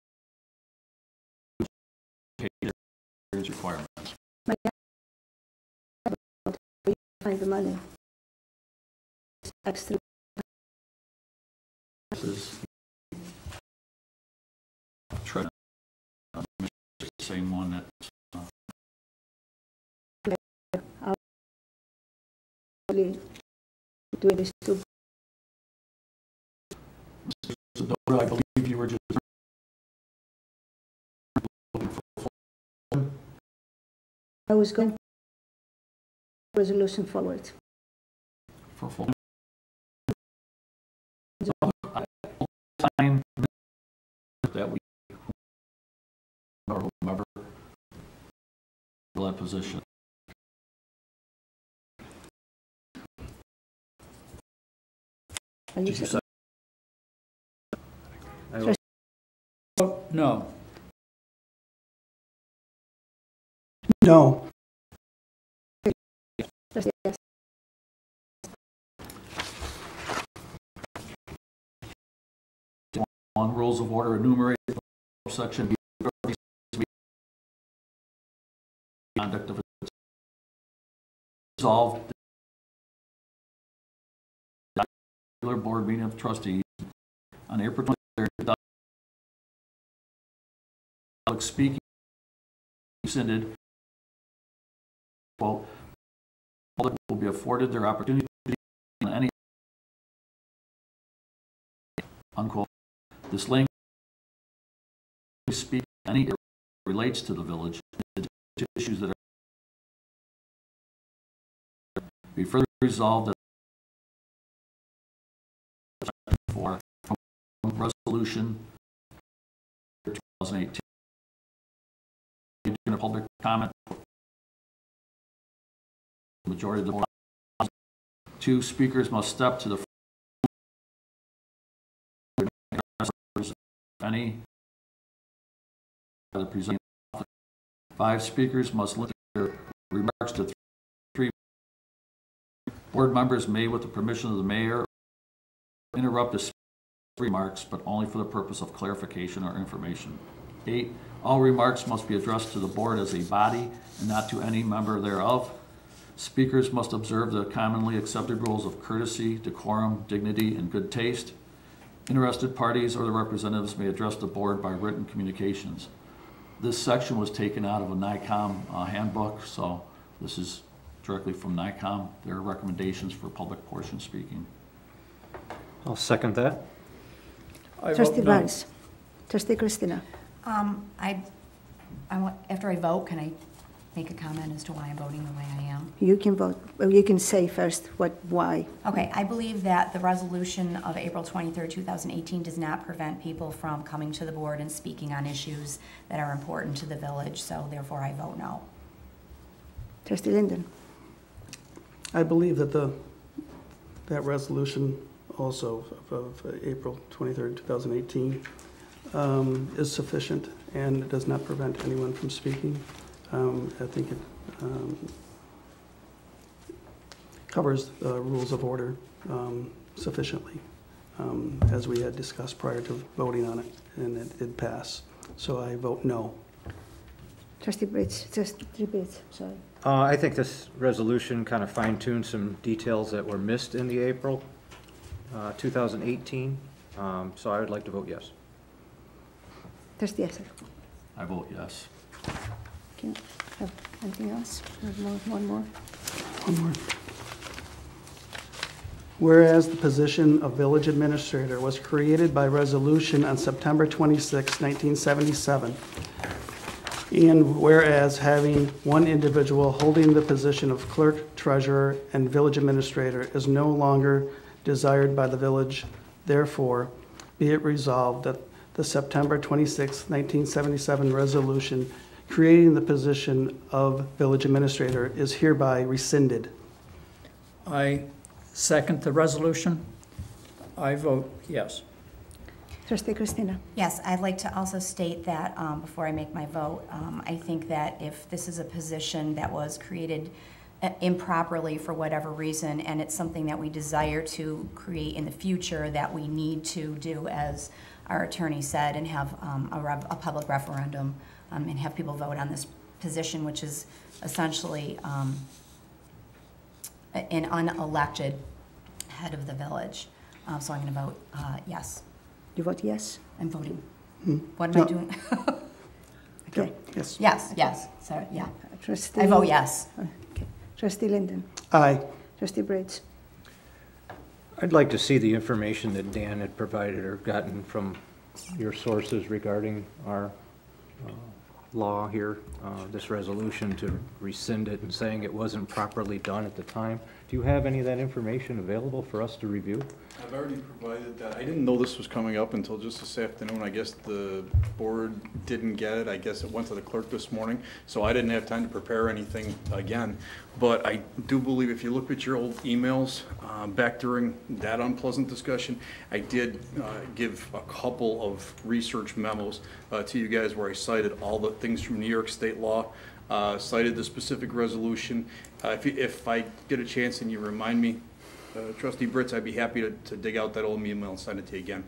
requirements. Find the money. Extra. This is the same one that Doing this too. I believe you were just I was going resolution forward. for full time that we or whomever that position. Did you say? No. No. Yes. On rules of order enumerated section conduct of resolved the regular board meeting of trustees on April 23rd. Public speaking rescinded. Well, public will be afforded their opportunity on any unquote. This language speak any relates to the village to issues that are be further resolved for resolution 2018. In a public comment, the majority of the board. 2 speakers must step to the any the presenting. 5 speakers must limit their remarks to 3. Board members may, with the permission of the mayor, interrupt the remarks, but only for the purpose of clarification or information. 8. All remarks must be addressed to the board as a body and not to any member thereof. Speakers must observe the commonly accepted rules of courtesy, decorum, dignity, and good taste. Interested parties or the representatives may address the board by written communications. This section was taken out of a NICOM handbook, so this is directly from NICOM, their recommendations for public portion speaking. I'll second that. Trustee Barnes. Trustee Christina. I want, after I vote, can I make a comment as to why I'm voting the way I am? You can vote, you can say first why. Okay, I believe that the resolution of April 23rd, 2018 does not prevent people from coming to the board and speaking on issues that are important to the village, so therefore I vote no. Trustee Linden. I believe that that resolution also of April 23rd, 2018 is sufficient and it does not prevent anyone from speaking. I think it covers the rules of order sufficiently, as we had discussed prior to voting on it, and it did pass. So I vote no. Trustee Brits, sorry. I think this resolution kind of fine-tuned some details that were missed in the April 2018, so I would like to vote yes. Trustee Esser. I vote yes. Can I have anything else? One more. One more. Whereas the position of village administrator was created by resolution on September 26, 1977, and whereas having one individual holding the position of clerk, treasurer, and village administrator is no longer desired by the village, therefore, be it resolved that the September 26, 1977 resolution creating the position of village administrator is hereby rescinded. I second the resolution. I vote yes. Trustee Christina. Yes, I'd like to also state that before I make my vote, I think that if this is a position that was created improperly for whatever reason, and it's something that we desire to create in the future, that we need to do, as our attorney said, and have a public referendum and have people vote on this position, which is essentially an unelected head of the village. So I'm going to vote yes. You vote yes? I'm voting. Hmm. What am I doing? Okay. Yes. Yes, sorry, yeah. Trustee. I vote yes. Okay. Trustee Linden. Aye. Trustee Brits. I'd like to see the information that Dan had provided or gotten from your sources regarding our law here, this resolution to rescind it and saying it wasn't properly done at the time. Do you have any of that information available for us to review? I've already provided that. I didn't know this was coming up until just this afternoon. I guess the board didn't get it. I guess it went to the clerk this morning, so I didn't have time to prepare anything again. But I do believe if you look at your old emails back during that unpleasant discussion, I did give a couple of research memos to you guys where I cited all the things from New York state law, cited the specific resolution. If I get a chance and you remind me, Trustee Brits, I'd be happy to dig out that old email and send it to you again.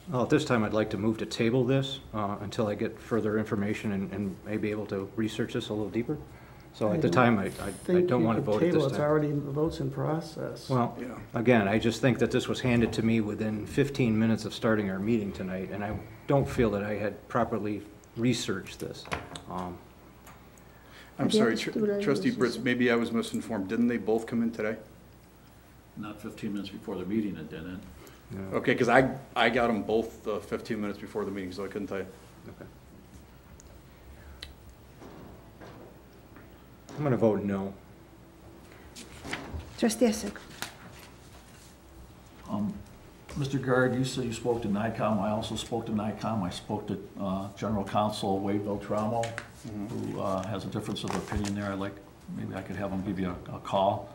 Well, at this time, I'd like to move to table this until I get further information and may be able to research this a little deeper. So at the time, I don't want to vote at this It's time. already, the vote's in process. Well, Yeah. again, I just think that this was handed to me within 15 minutes of starting our meeting tonight, and I don't feel that I had properly researched this. I'm sorry, Trustee Brits, maybe I was misinformed. Didn't they both come in today? Not 15 minutes before the meeting, it didn't. Yeah. Okay, because I got them both 15 minutes before the meeting, so I couldn't tell you. Okay. I'm going to vote no. Trustee Esser. Mr. Guard, you said you spoke to NICOM. I also spoke to NICOM. I spoke to General Counsel Wade Beltramo, who has a difference of opinion there. Maybe I could have him give you a call.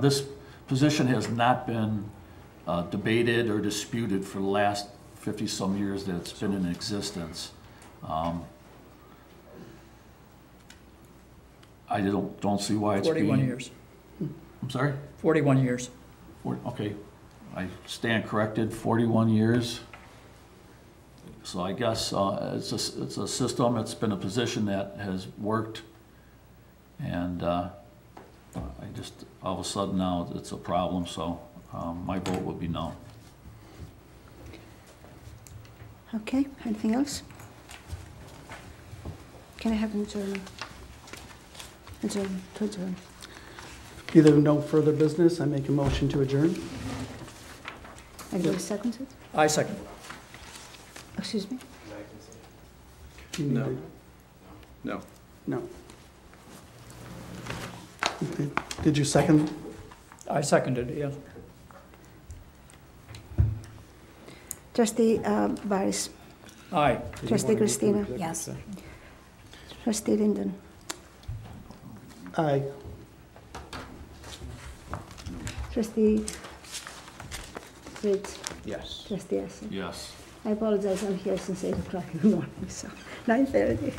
This position has not been debated or disputed for the last 50-some years that it's been in existence. I don't see why it's 41 years. I'm sorry? 41 years. Okay, I stand corrected, 41 years. So I guess it's a system, it's been a position that has worked, and I just, all of a sudden now it's a problem, so my vote would be no. Okay, anything else? Can I have an adjournment? To adjourn. Either no further business, I make a motion to adjourn. Anybody second it? I second. Excuse me? You need No. to- No. No. Did you second? I seconded it, yes. Trustee Barris. Aye. Trustee Christina. Yes. Trustee Linden. Aye. Trustee Fritz. Yes. Trustee Essen. Yes. I apologize, I'm here since 8 o'clock in the morning, so 9:30.